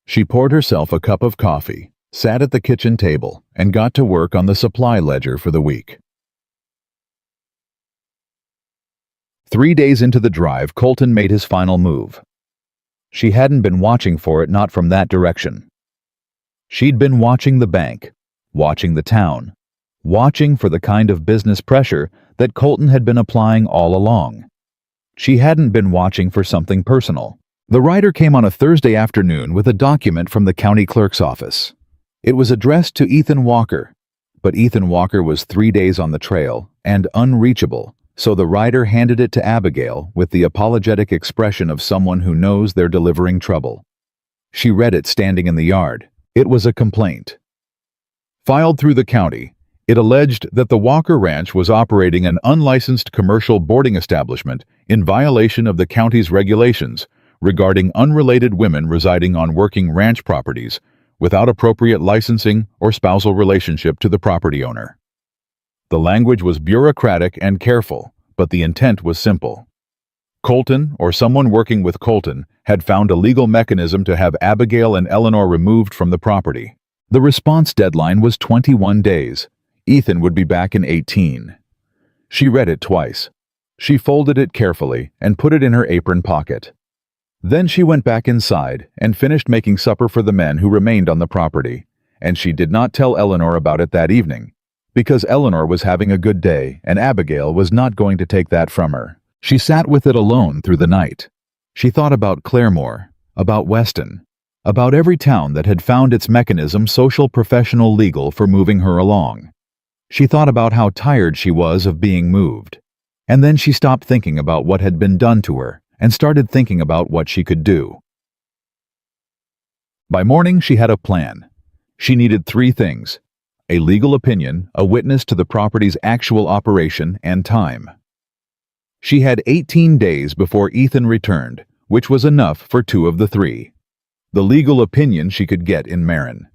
S1: She poured herself a cup of coffee, sat at the kitchen table, and got to work on the supply ledger for the week. 3 days into the drive, Colton made his final move. She hadn't been watching for it, not from that direction. She'd been watching the bank, watching the town, watching for the kind of business pressure that Colton had been applying all along. She hadn't been watching for something personal. The rider came on a Thursday afternoon with a document from the county clerk's office. It was addressed to Ethan Walker, but Ethan Walker was 3 days on the trail and unreachable, so the rider handed it to Abigail with the apologetic expression of someone who knows they're delivering trouble. She read it standing in the yard. It was a complaint. Filed through the county, it alleged that the Walker Ranch was operating an unlicensed commercial boarding establishment in violation of the county's regulations regarding unrelated women residing on working ranch properties without appropriate licensing or spousal relationship to the property owner. The language was bureaucratic and careful, but the intent was simple. Colton, or someone working with Colton, had found a legal mechanism to have Abigail and Eleanor removed from the property. The response deadline was 21 days. Ethan would be back in 18. She read it twice. She folded it carefully and put it in her apron pocket. Then she went back inside and finished making supper for the men who remained on the property, and she did not tell Eleanor about it that evening, because Eleanor was having a good day and Abigail was not going to take that from her. She sat with it alone through the night. She thought about Claremore, about Weston, about every town that had found its mechanism, social, professional, legal, for moving her along. She thought about how tired she was of being moved. And then she stopped thinking about what had been done to her and started thinking about what she could do. By morning, she had a plan. She needed 3 things: a legal opinion, a witness to the property's actual operation, and time. She had 18 days before Ethan returned, which was enough for 2 of the 3. The legal opinion she could get in Marin.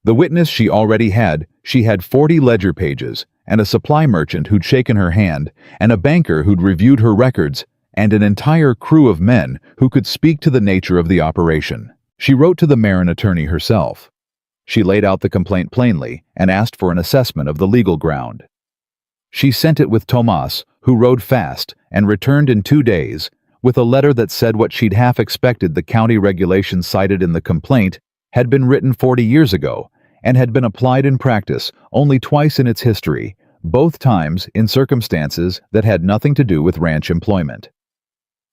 S1: The witness she already had, she had 40 ledger pages, and a supply merchant who'd shaken her hand, and a banker who'd reviewed her records, and an entire crew of men who could speak to the nature of the operation. She wrote to the Marin attorney herself. She laid out the complaint plainly and asked for an assessment of the legal ground. She sent it with Tomas, who rode fast and returned in 2 days, with a letter that said what she'd half expected the county regulations cited in the complaint had been written 40 years ago and had been applied in practice only twice in its history, both times in circumstances that had nothing to do with ranch employment.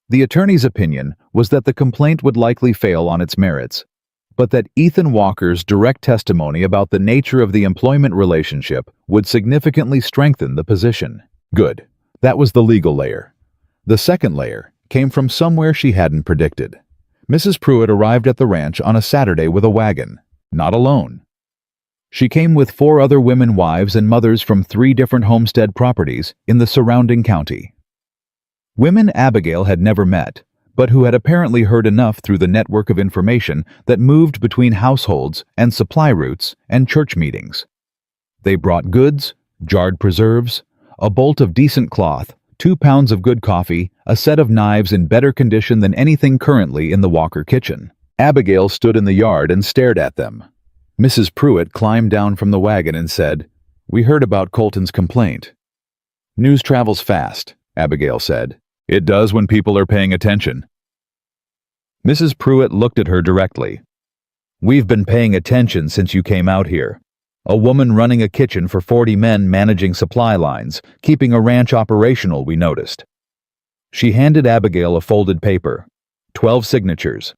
S1: The attorney's opinion was that the complaint would likely fail on its merits, but that Ethan Walker's direct testimony about the nature of the employment relationship would significantly strengthen the position. Good. That was the legal layer. The second layer came from somewhere she hadn't predicted. Mrs. Pruitt arrived at the ranch on a Saturday with a wagon, not alone. She came with 4 other women wives and mothers from 3 different homestead properties in the surrounding county. Women Abigail had never met, but who had apparently heard enough through the network of information that moved between households and supply routes and church meetings. They brought goods, jarred preserves, a bolt of decent cloth, 2 pounds of good coffee, a set of knives in better condition than anything currently in the Walker kitchen. Abigail stood in the yard and stared at them. Mrs. Pruitt climbed down from the wagon and said, "We heard about Colton's complaint." "News travels fast," Abigail said. "It does when people are paying attention." Mrs. Pruitt looked at her directly. "We've been paying attention since you came out here. A woman running a kitchen for 40 men managing supply lines, keeping a ranch operational, we noticed." She handed Abigail a folded paper. 12 signatures.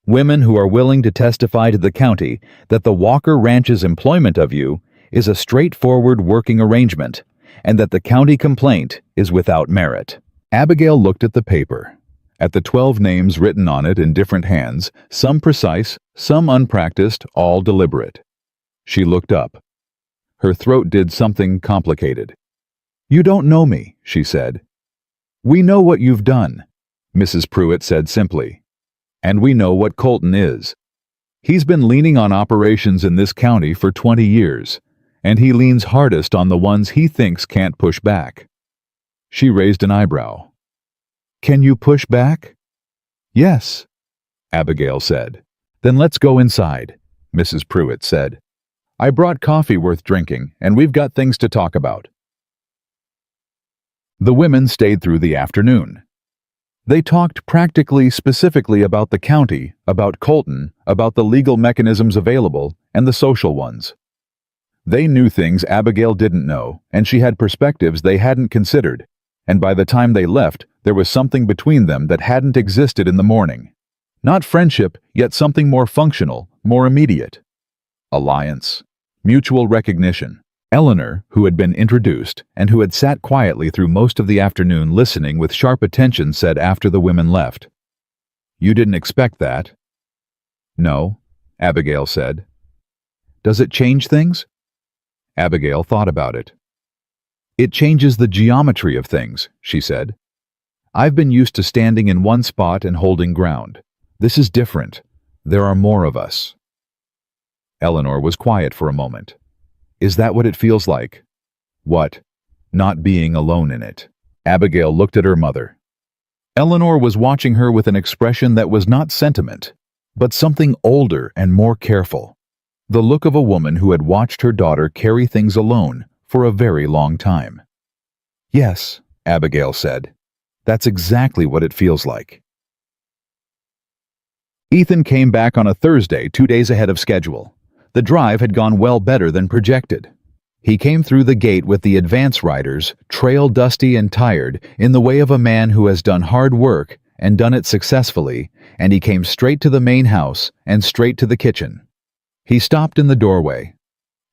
S1: Women who are willing to testify to the county that the Walker Ranch's employment of you is a straightforward working arrangement, and that the county complaint is without merit. Abigail looked at the paper, at the 12 names written on it in different hands, some precise, some unpracticed, all deliberate. She looked up. Her throat did something complicated. "You don't know me," she said. "We know what you've done," Mrs. Pruitt said simply. "And we know what Colton is. He's been leaning on operations in this county for 20 years, and he leans hardest on the ones he thinks can't push back." She raised an eyebrow. "Can you push back?" "Yes," Abigail said. "Then let's go inside," Mrs. Pruitt said. "I brought coffee worth drinking, and we've got things to talk about." The women stayed through the afternoon. They talked practically specifically about the county, about Colton, about the legal mechanisms available, and the social ones. They knew things Abigail didn't know, and she had perspectives they hadn't considered, and by the time they left, there was something between them that hadn't existed in the morning. Not friendship, yet something more functional, more immediate. Alliance. Mutual recognition. Eleanor, who had been introduced and who had sat quietly through most of the afternoon listening with sharp attention, said after the women left, "You didn't expect that?" "No," Abigail said. "Does it change things?" Abigail thought about it. "It changes the geometry of things," she said. "I've been used to standing in one spot and holding ground. This is different. There are more of us." Eleanor was quiet for a moment. "Is that what it feels like?" "What?" "Not being alone in it." Abigail looked at her mother. Eleanor was watching her with an expression that was not sentiment, but something older and more careful. The look of a woman who had watched her daughter carry things alone for a very long time. "Yes," Abigail said. "That's exactly what it feels like." Ethan came back on a Thursday, 2 days ahead of schedule. The drive had gone well better than projected. He came through the gate with the advance riders, trail dusty and tired, in the way of a man who has done hard work and done it successfully, and he came straight to the main house and straight to the kitchen. He stopped in the doorway.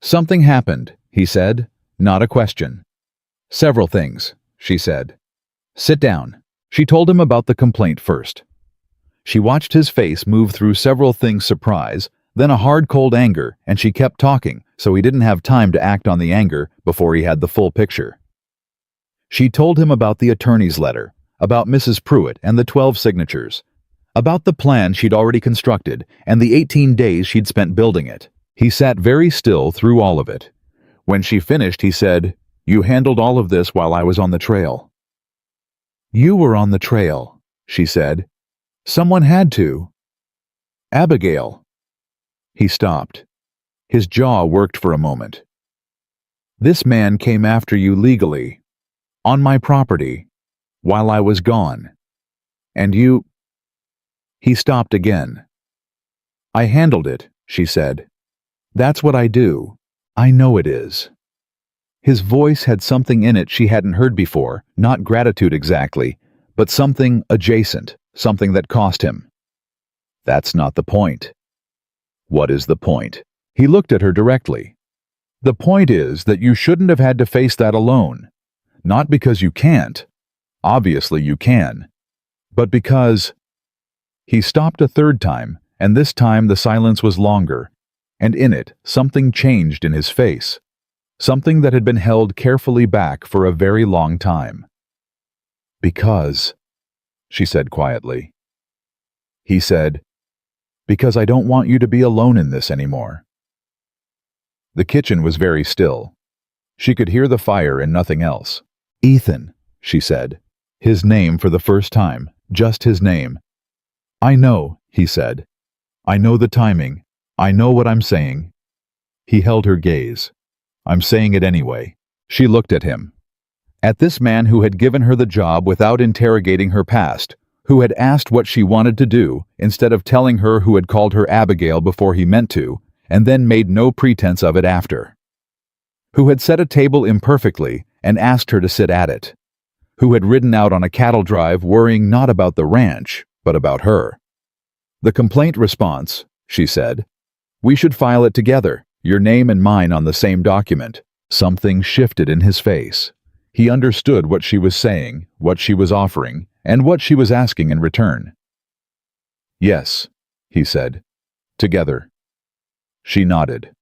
S1: "Something happened," he said, not a question. "Several things," she said. "Sit down." She told him about the complaint first. She watched his face move through several things: surprise, then a hard cold anger, and she kept talking, so he didn't have time to act on the anger before he had the full picture. She told him about the attorney's letter, about Mrs. Pruitt and the 12 signatures, about the plan she'd already constructed and the 18 days she'd spent building it. He sat very still through all of it. When she finished, he said, "You handled all of this while I was on the trail." "You were on the trail," she said. "Someone had to." "Abigail." He stopped. His jaw worked for a moment. "This man came after you legally, on my property, while I was gone. And you—" He stopped again. "I handled it," she said. "That's what I do. I know it is." His voice had something in it she hadn't heard before, not gratitude exactly, but something adjacent, something that cost him. "That's not the point." "What is the point?" He looked at her directly. "The point is that you shouldn't have had to face that alone. Not because you can't. Obviously you can. But because—" He stopped a third time, and this time the silence was longer, and in it something changed in his face, something that had been held carefully back for a very long time. "Because," she said quietly. He said, "Because I don't want you to be alone in this anymore." The kitchen was very still. She could hear the fire and nothing else. "Ethan," she said, his name for the first time, just his name. "I know," he said. "I know the timing. I know what I'm saying." He held her gaze. "I'm saying it anyway." She looked at him. At this man who had given her the job without interrogating her past, who had asked what she wanted to do instead of telling her, who had called her Abigail before he meant to, and then made no pretense of it after. Who had set a table imperfectly and asked her to sit at it. Who had ridden out on a cattle drive worrying not about the ranch, but about her. "The complaint response," she said. "We should file it together, your name and mine on the same document." Something shifted in his face. He understood what she was saying, what she was offering, and what she was asking in return. "Yes," he said. "Together." She nodded.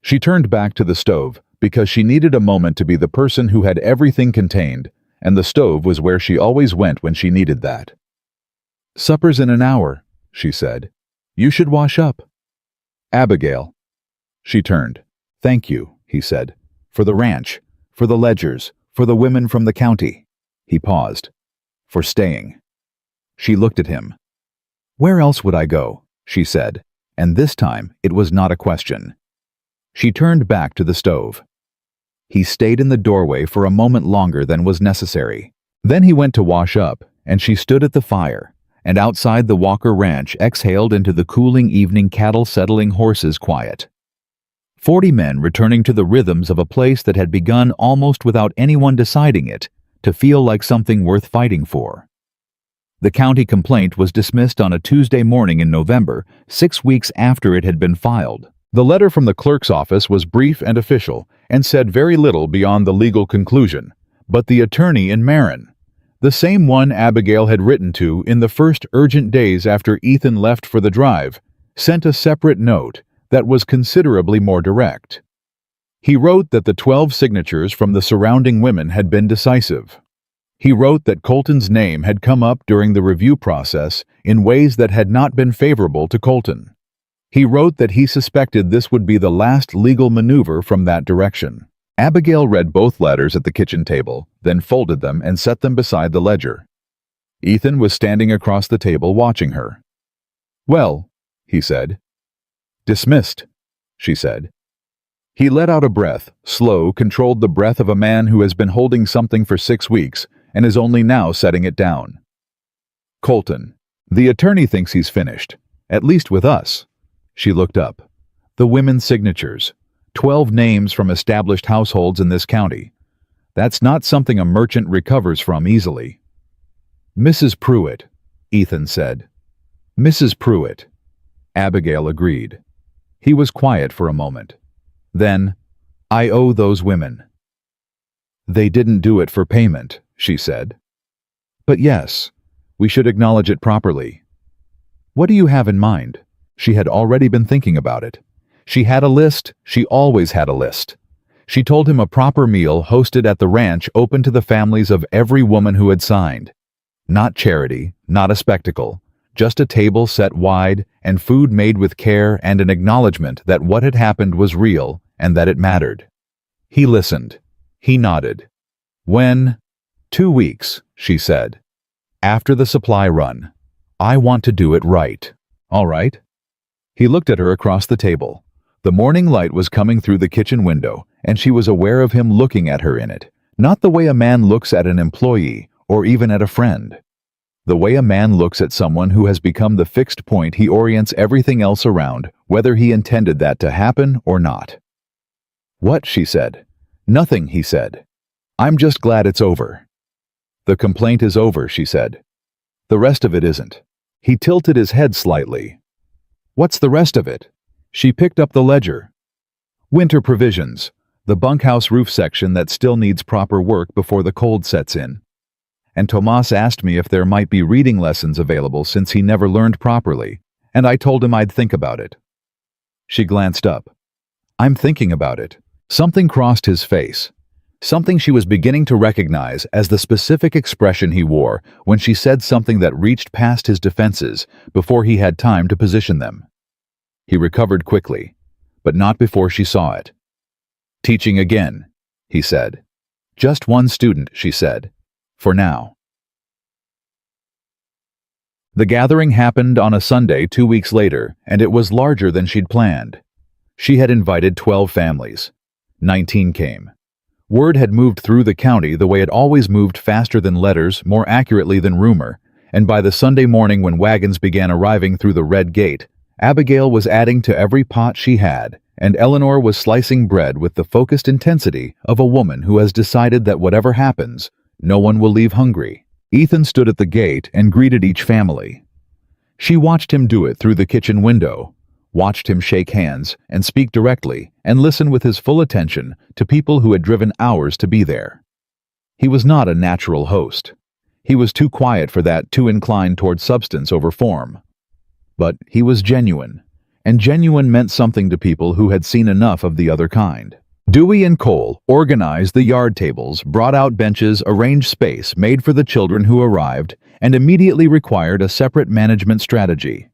S1: She turned back to the stove because she needed a moment to be the person who had everything contained, and the stove was where she always went when she needed that. "Supper's in an hour," she said. "You should wash up." "Abigail." She turned. "Thank you," he said. "For the ranch, for the ledgers, for the women from the county." He paused. "For staying." She looked at him. "Where else would I go?" she said, and this time it was not a question. She turned back to the stove. He stayed in the doorway for a moment longer than was necessary. Then he went to wash up, and she stood at the fire, and outside the Walker Ranch exhaled into the cooling evening cattle-settling horses quiet. 40 men returning to the rhythms of a place that had begun almost without anyone deciding it to feel like something worth fighting for. The county complaint was dismissed on a Tuesday morning in November, 6 weeks after it had been filed. The letter from the clerk's office was brief and official and said very little beyond the legal conclusion, but the attorney in Marin, the same one Abigail had written to in the first urgent days after Ethan left for the drive, sent a separate note that was considerably more direct. He wrote that the 12 signatures from the surrounding women had been decisive. He wrote that Colton's name had come up during the review process in ways that had not been favorable to Colton. He wrote that he suspected this would be the last legal maneuver from that direction. Abigail read both letters at the kitchen table, then folded them and set them beside the ledger. Ethan was standing across the table watching her. "Well," he said. "Dismissed," she said. He let out a breath, slow, controlled the breath of a man who has been holding something for 6 weeks and is only now setting it down. "Colton, the attorney thinks he's finished, at least with us." She looked up. The women's signatures, 12 names from established households in this county. That's not something a merchant recovers from easily. "Mrs. Pruitt," Ethan said. "Mrs. Pruitt." Abigail agreed. He was quiet for a moment. Then, "I owe those women." "They didn't do it for payment," she said. "But yes, we should acknowledge it properly." What do you have in mind? She had already been thinking about it. She had a list. She always had a list. She told him a proper meal hosted at the ranch open to the families of every woman who had signed. Not charity, not a spectacle, just a table set wide and food made with care and an acknowledgement that what had happened was real and that it mattered. He listened. He nodded. When? 2 weeks, she said. After the supply run. I want to do it right. All right? He looked at her across the table. The morning light was coming through the kitchen window, and she was aware of him looking at her in it, not the way a man looks at an employee or even at a friend. The way a man looks at someone who has become the fixed point he orients everything else around, whether he intended that to happen or not. What? She said. Nothing, he said. I'm just glad it's over. The complaint is over, she said. The rest of it isn't. He tilted his head slightly. What's the rest of it? She picked up the ledger. Winter provisions, the bunkhouse roof section that still needs proper work before the cold sets in. And Tomas asked me if there might be reading lessons available since he never learned properly, and I told him I'd think about it. She glanced up. I'm thinking about it. Something crossed his face. Something she was beginning to recognize as the specific expression he wore when she said something that reached past his defenses before he had time to position them. He recovered quickly, but not before she saw it. Teaching again, he said. Just one student, she said. For now. The gathering happened on a Sunday 2 weeks later, and it was larger than she'd planned. She had invited 12 families. 19 came. Word had moved through the county the way it always moved, faster than letters, more accurately than rumor, and by the Sunday morning when wagons began arriving through the red gate, Abigail was adding to every pot she had, and Eleanor was slicing bread with the focused intensity of a woman who has decided that whatever happens, no one will leave hungry. Ethan stood at the gate and greeted each family. She watched him do it through the kitchen window, watched him shake hands and speak directly and listen with his full attention to people who had driven hours to be there. He was not a natural host. He was too quiet for that, too inclined toward substance over form. But he was genuine, and genuine meant something to people who had seen enough of the other kind. Dewey and Cole organized the yard tables, brought out benches, arranged space made for the children who arrived, and immediately required a separate management strategy.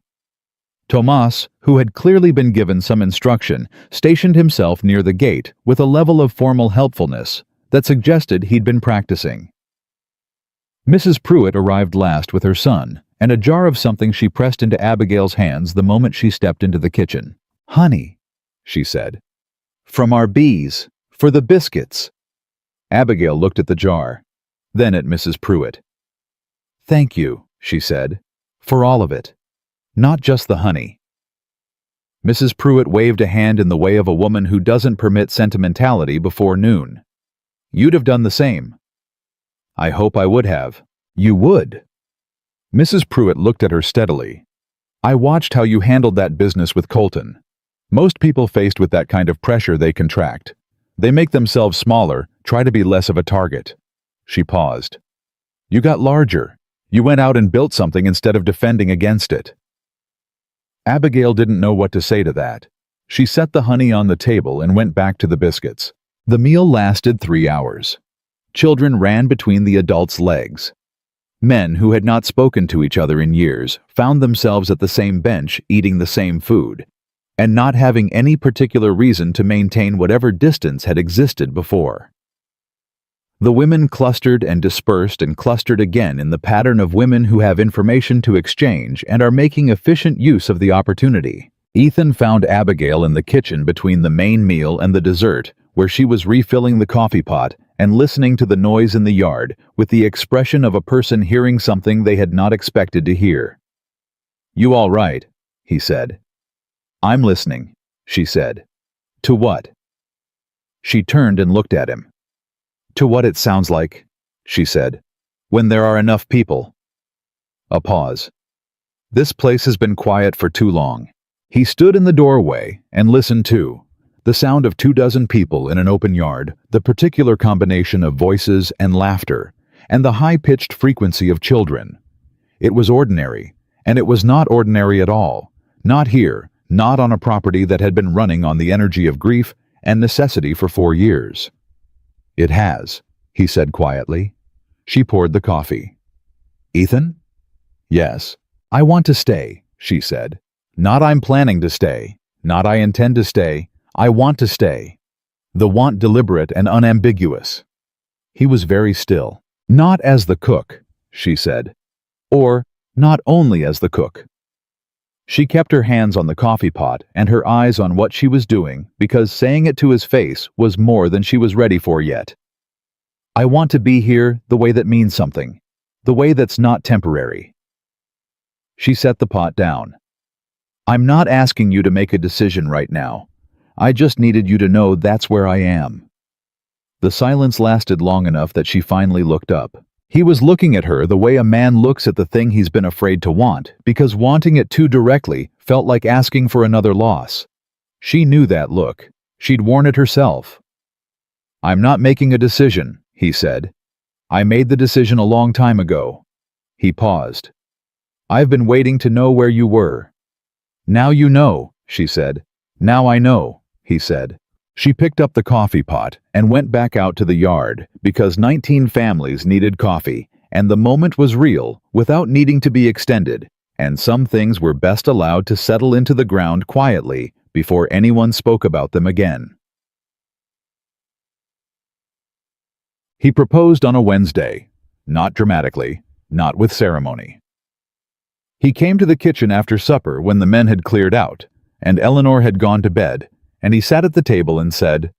S1: Tomas, who had clearly been given some instruction, stationed himself near the gate with a level of formal helpfulness that suggested he'd been practicing. Mrs. Pruitt arrived last with her son, and a jar of something she pressed into Abigail's hands the moment she stepped into the kitchen. Honey, she said. From our bees, for the biscuits. Abigail looked at the jar, then at Mrs. Pruitt. Thank you, she said, for all of it. Not just the honey. Mrs. Pruitt waved a hand in the way of a woman who doesn't permit sentimentality before noon. You'd have done the same. I hope I would have. You would. Mrs. Pruitt looked at her steadily. I watched how you handled that business with Colton. Most people faced with that kind of pressure, they contract. They make themselves smaller, try to be less of a target. She paused. You got larger. You went out and built something instead of defending against it. Abigail didn't know what to say to that. She set the honey on the table and went back to the biscuits. The meal lasted 3 hours. Children ran between the adults' legs. Men who had not spoken to each other in years found themselves at the same bench eating the same food, and not having any particular reason to maintain whatever distance had existed before. The women clustered and dispersed and clustered again in the pattern of women who have information to exchange and are making efficient use of the opportunity. Ethan found Abigail in the kitchen between the main meal and the dessert, where she was refilling the coffee pot and listening to the noise in the yard with the expression of a person hearing something they had not expected to hear. You all right? He said. I'm listening, she said. To what? She turned and looked at him. To what it sounds like, she said, when there are enough people. A pause. This place has been quiet for too long. He stood in the doorway and listened too. The sound of 24 people in an open yard, the particular combination of voices and laughter, and the high-pitched frequency of children. It was ordinary, And it was not ordinary at all. Not here, not on a property that had been running on the energy of grief and necessity for 4 years. "It has," he said quietly. She poured the coffee. "Ethan?" "Yes." "I want to stay," she said. "Not I'm planning to stay. Not I intend to stay. I want to stay." The want deliberate and unambiguous. He was very still. "Not as the cook," she said. Or, "not only as the cook." She kept her hands on the coffee pot and her eyes on what she was doing because saying it to his face was more than she was ready for yet. "I want to be here the way that means something. The way that's not temporary." She set the pot down. "I'm not asking you to make a decision right now. I just needed you to know that's where I am." The silence lasted long enough that she finally looked up. He was looking at her the way a man looks at the thing he's been afraid to want, because wanting it too directly felt like asking for another loss. She knew that look. She'd worn it herself. "I'm not making a decision," he said. "I made the decision a long time ago." He paused. "I've been waiting to know where you were." "Now you know," she said. "Now I know," he said. She picked up the coffee pot and went back out to the yard because 19 families needed coffee, and the moment was real without needing to be extended, and some things were best allowed to settle into the ground quietly before anyone spoke about them again. He proposed on a Wednesday, not dramatically, not with ceremony. He came to the kitchen after supper when the men had cleared out, and Eleanor had gone to bed, and he sat at the table and said,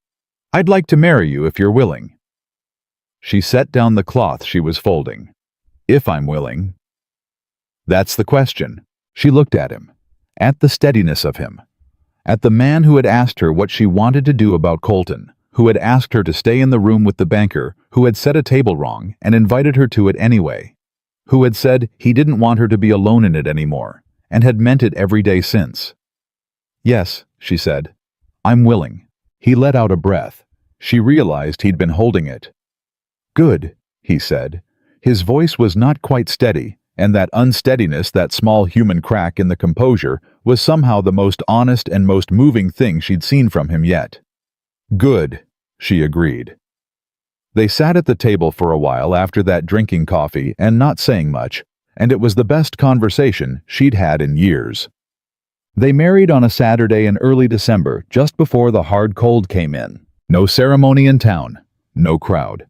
S1: "I'd like to marry you if you're willing." She set down the cloth she was folding. "If I'm willing." "That's the question." She looked at him, at the steadiness of him, at the man who had asked her what she wanted to do about Colton, who had asked her to stay in the room with the banker, who had set a table wrong and invited her to it anyway, who had said he didn't want her to be alone in it anymore, and had meant it every day since. "Yes," she said. "I'm willing." He let out a breath. She realized he'd been holding it. "Good," he said. His voice was not quite steady, and that unsteadiness, that small human crack in the composure, was somehow the most honest and most moving thing she'd seen from him yet. "Good," she agreed. They sat at the table for a while after that, drinking coffee and not saying much, and it was the best conversation she'd had in years. They married on a Saturday in early December, just before the hard cold came in. No ceremony in town, no crowd.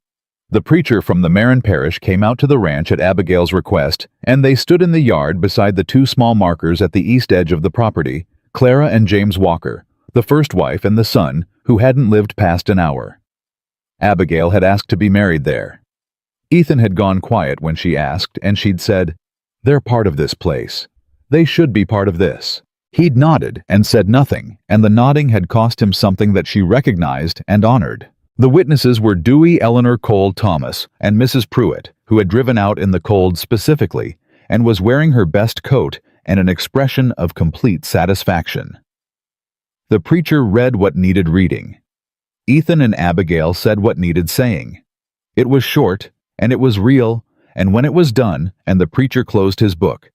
S1: The preacher from the Marin parish came out to the ranch at Abigail's request, and they stood in the yard beside the 2 small markers at the east edge of the property, Clara and James Walker, the first wife and the son, who hadn't lived past an hour. Abigail had asked to be married there. Ethan had gone quiet when she asked, and she'd said, "They're part of this place. They should be part of this." He'd nodded and said nothing, and the nodding had cost him something that she recognized and honored. The witnesses were Dewey Eleanor Cole Thomas and Mrs. Pruitt, who had driven out in the cold specifically, and was wearing her best coat and an expression of complete satisfaction. The preacher read what needed reading. Ethan and Abigail said what needed saying. It was short, and it was real, and when it was done and the preacher closed his book,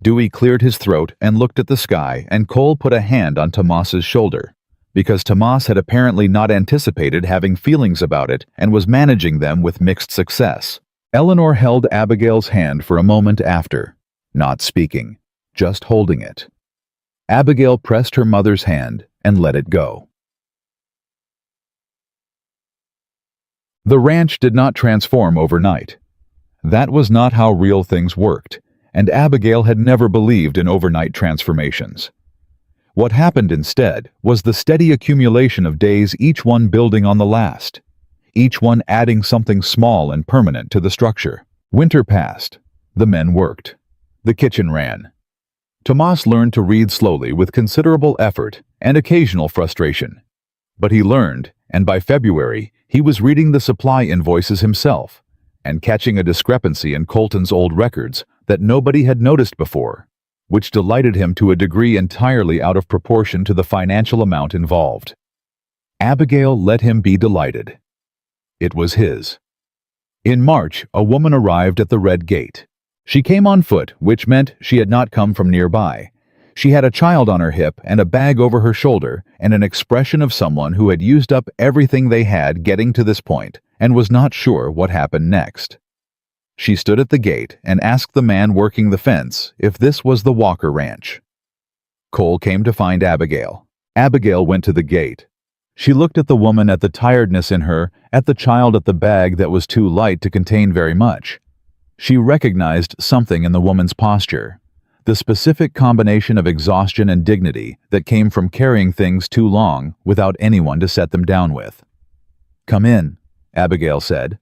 S1: Dewey cleared his throat and looked at the sky, and Cole put a hand on Tomas's shoulder, because Tomas had apparently not anticipated having feelings about it and was managing them with mixed success. Eleanor held Abigail's hand for a moment after, not speaking, just holding it. Abigail pressed her mother's hand and let it go. The ranch did not transform overnight. That was not how real things worked, and Abigail had never believed in overnight transformations. What happened instead was the steady accumulation of days, each one building on the last, each one adding something small and permanent to the structure. Winter passed. The men worked. The kitchen ran. Tomas learned to read slowly with considerable effort and occasional frustration. But he learned, and by February, he was reading the supply invoices himself and catching a discrepancy in Colton's old records that nobody had noticed before, which delighted him to a degree entirely out of proportion to the financial amount involved. Abigail let him be delighted. It was his. In March, a woman arrived at the red gate. She came on foot, which meant she had not come from nearby. She had a child on her hip and a bag over her shoulder and an expression of someone who had used up everything they had getting to this point and was not sure what happened next. She stood at the gate and asked the man working the fence if this was the Walker Ranch. Cole came to find Abigail. Abigail went to the gate. She looked at the woman, at the tiredness in her, at the child, at the bag that was too light to contain very much. She recognized something in the woman's posture, the specific combination of exhaustion and dignity that came from carrying things too long without anyone to set them down with. "Come in," Abigail said.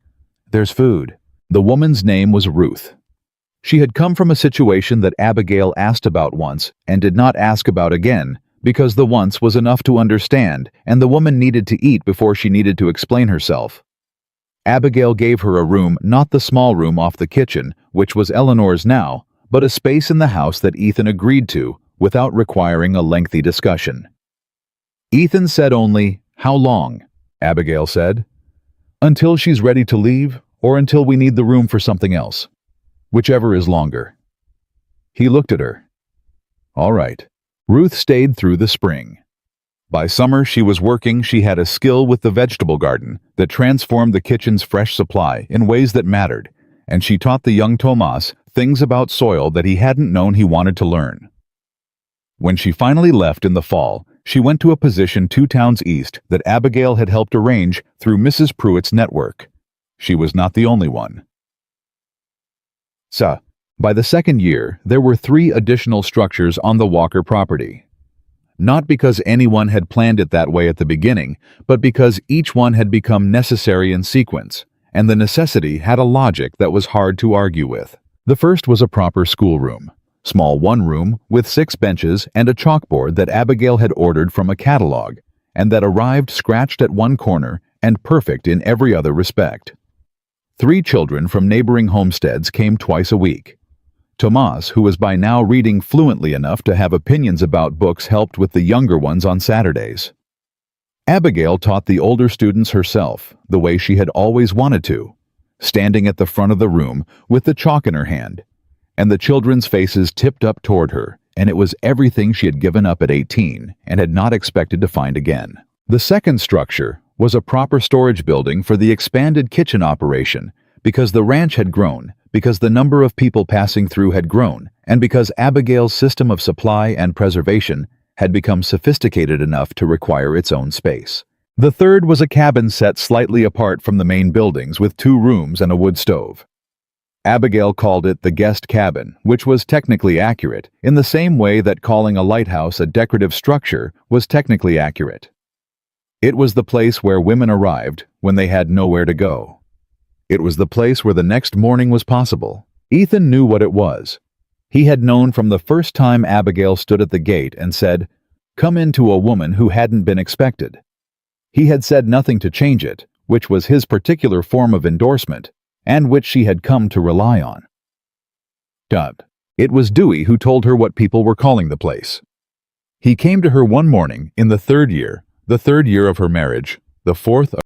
S1: "There's food." The woman's name was Ruth. She had come from a situation that Abigail asked about once and did not ask about again, because the once was enough to understand, and the woman needed to eat before she needed to explain herself. Abigail gave her a room, not the small room off the kitchen, which was Eleanor's now, but a space in the house that Ethan agreed to, without requiring a lengthy discussion. Ethan said only, "How long?" Abigail said. "Until she's ready to leave, or until we need the room for something else. Whichever is longer." He looked at her. "All right." Ruth stayed through the spring. By summer she was working. She had a skill with the vegetable garden that transformed the kitchen's fresh supply in ways that mattered, and she taught the young Tomas things about soil that he hadn't known he wanted to learn. When she finally left in the fall, she went to a position 2 towns east that Abigail had helped arrange through Mrs. Pruitt's network. She was not the only one. By the second year, there were 3 additional structures on the Walker property. Not because anyone had planned it that way at the beginning, but because each one had become necessary in sequence, and the necessity had a logic that was hard to argue with. The first was a proper schoolroom, small one room with 6 benches and a chalkboard that Abigail had ordered from a catalog, and that arrived scratched at one corner and perfect in every other respect. 3 children from neighboring homesteads came twice a week. Tomas, who was by now reading fluently enough to have opinions about books, helped with the younger ones on Saturdays. Abigail taught the older students herself, the way she had always wanted to, standing at the front of the room with the chalk in her hand, and the children's faces tipped up toward her, and it was everything she had given up at 18 and had not expected to find again. The second structure was a proper storage building for the expanded kitchen operation, because the ranch had grown, because the number of people passing through had grown, and because Abigail's system of supply and preservation had become sophisticated enough to require its own space. The third was a cabin set slightly apart from the main buildings with 2 rooms and a wood stove. Abigail called it the guest cabin, which was technically accurate, in the same way that calling a lighthouse a decorative structure was technically accurate. It was the place where women arrived when they had nowhere to go. It was the place where the next morning was possible. Ethan knew what it was. He had known from the first time Abigail stood at the gate and said, "Come in," to a woman who hadn't been expected. He had said nothing to change it, which was his particular form of endorsement, and which she had come to rely on. It was Dewey who told her what people were calling the place. He came to her one morning in the third year of her marriage, the 4th of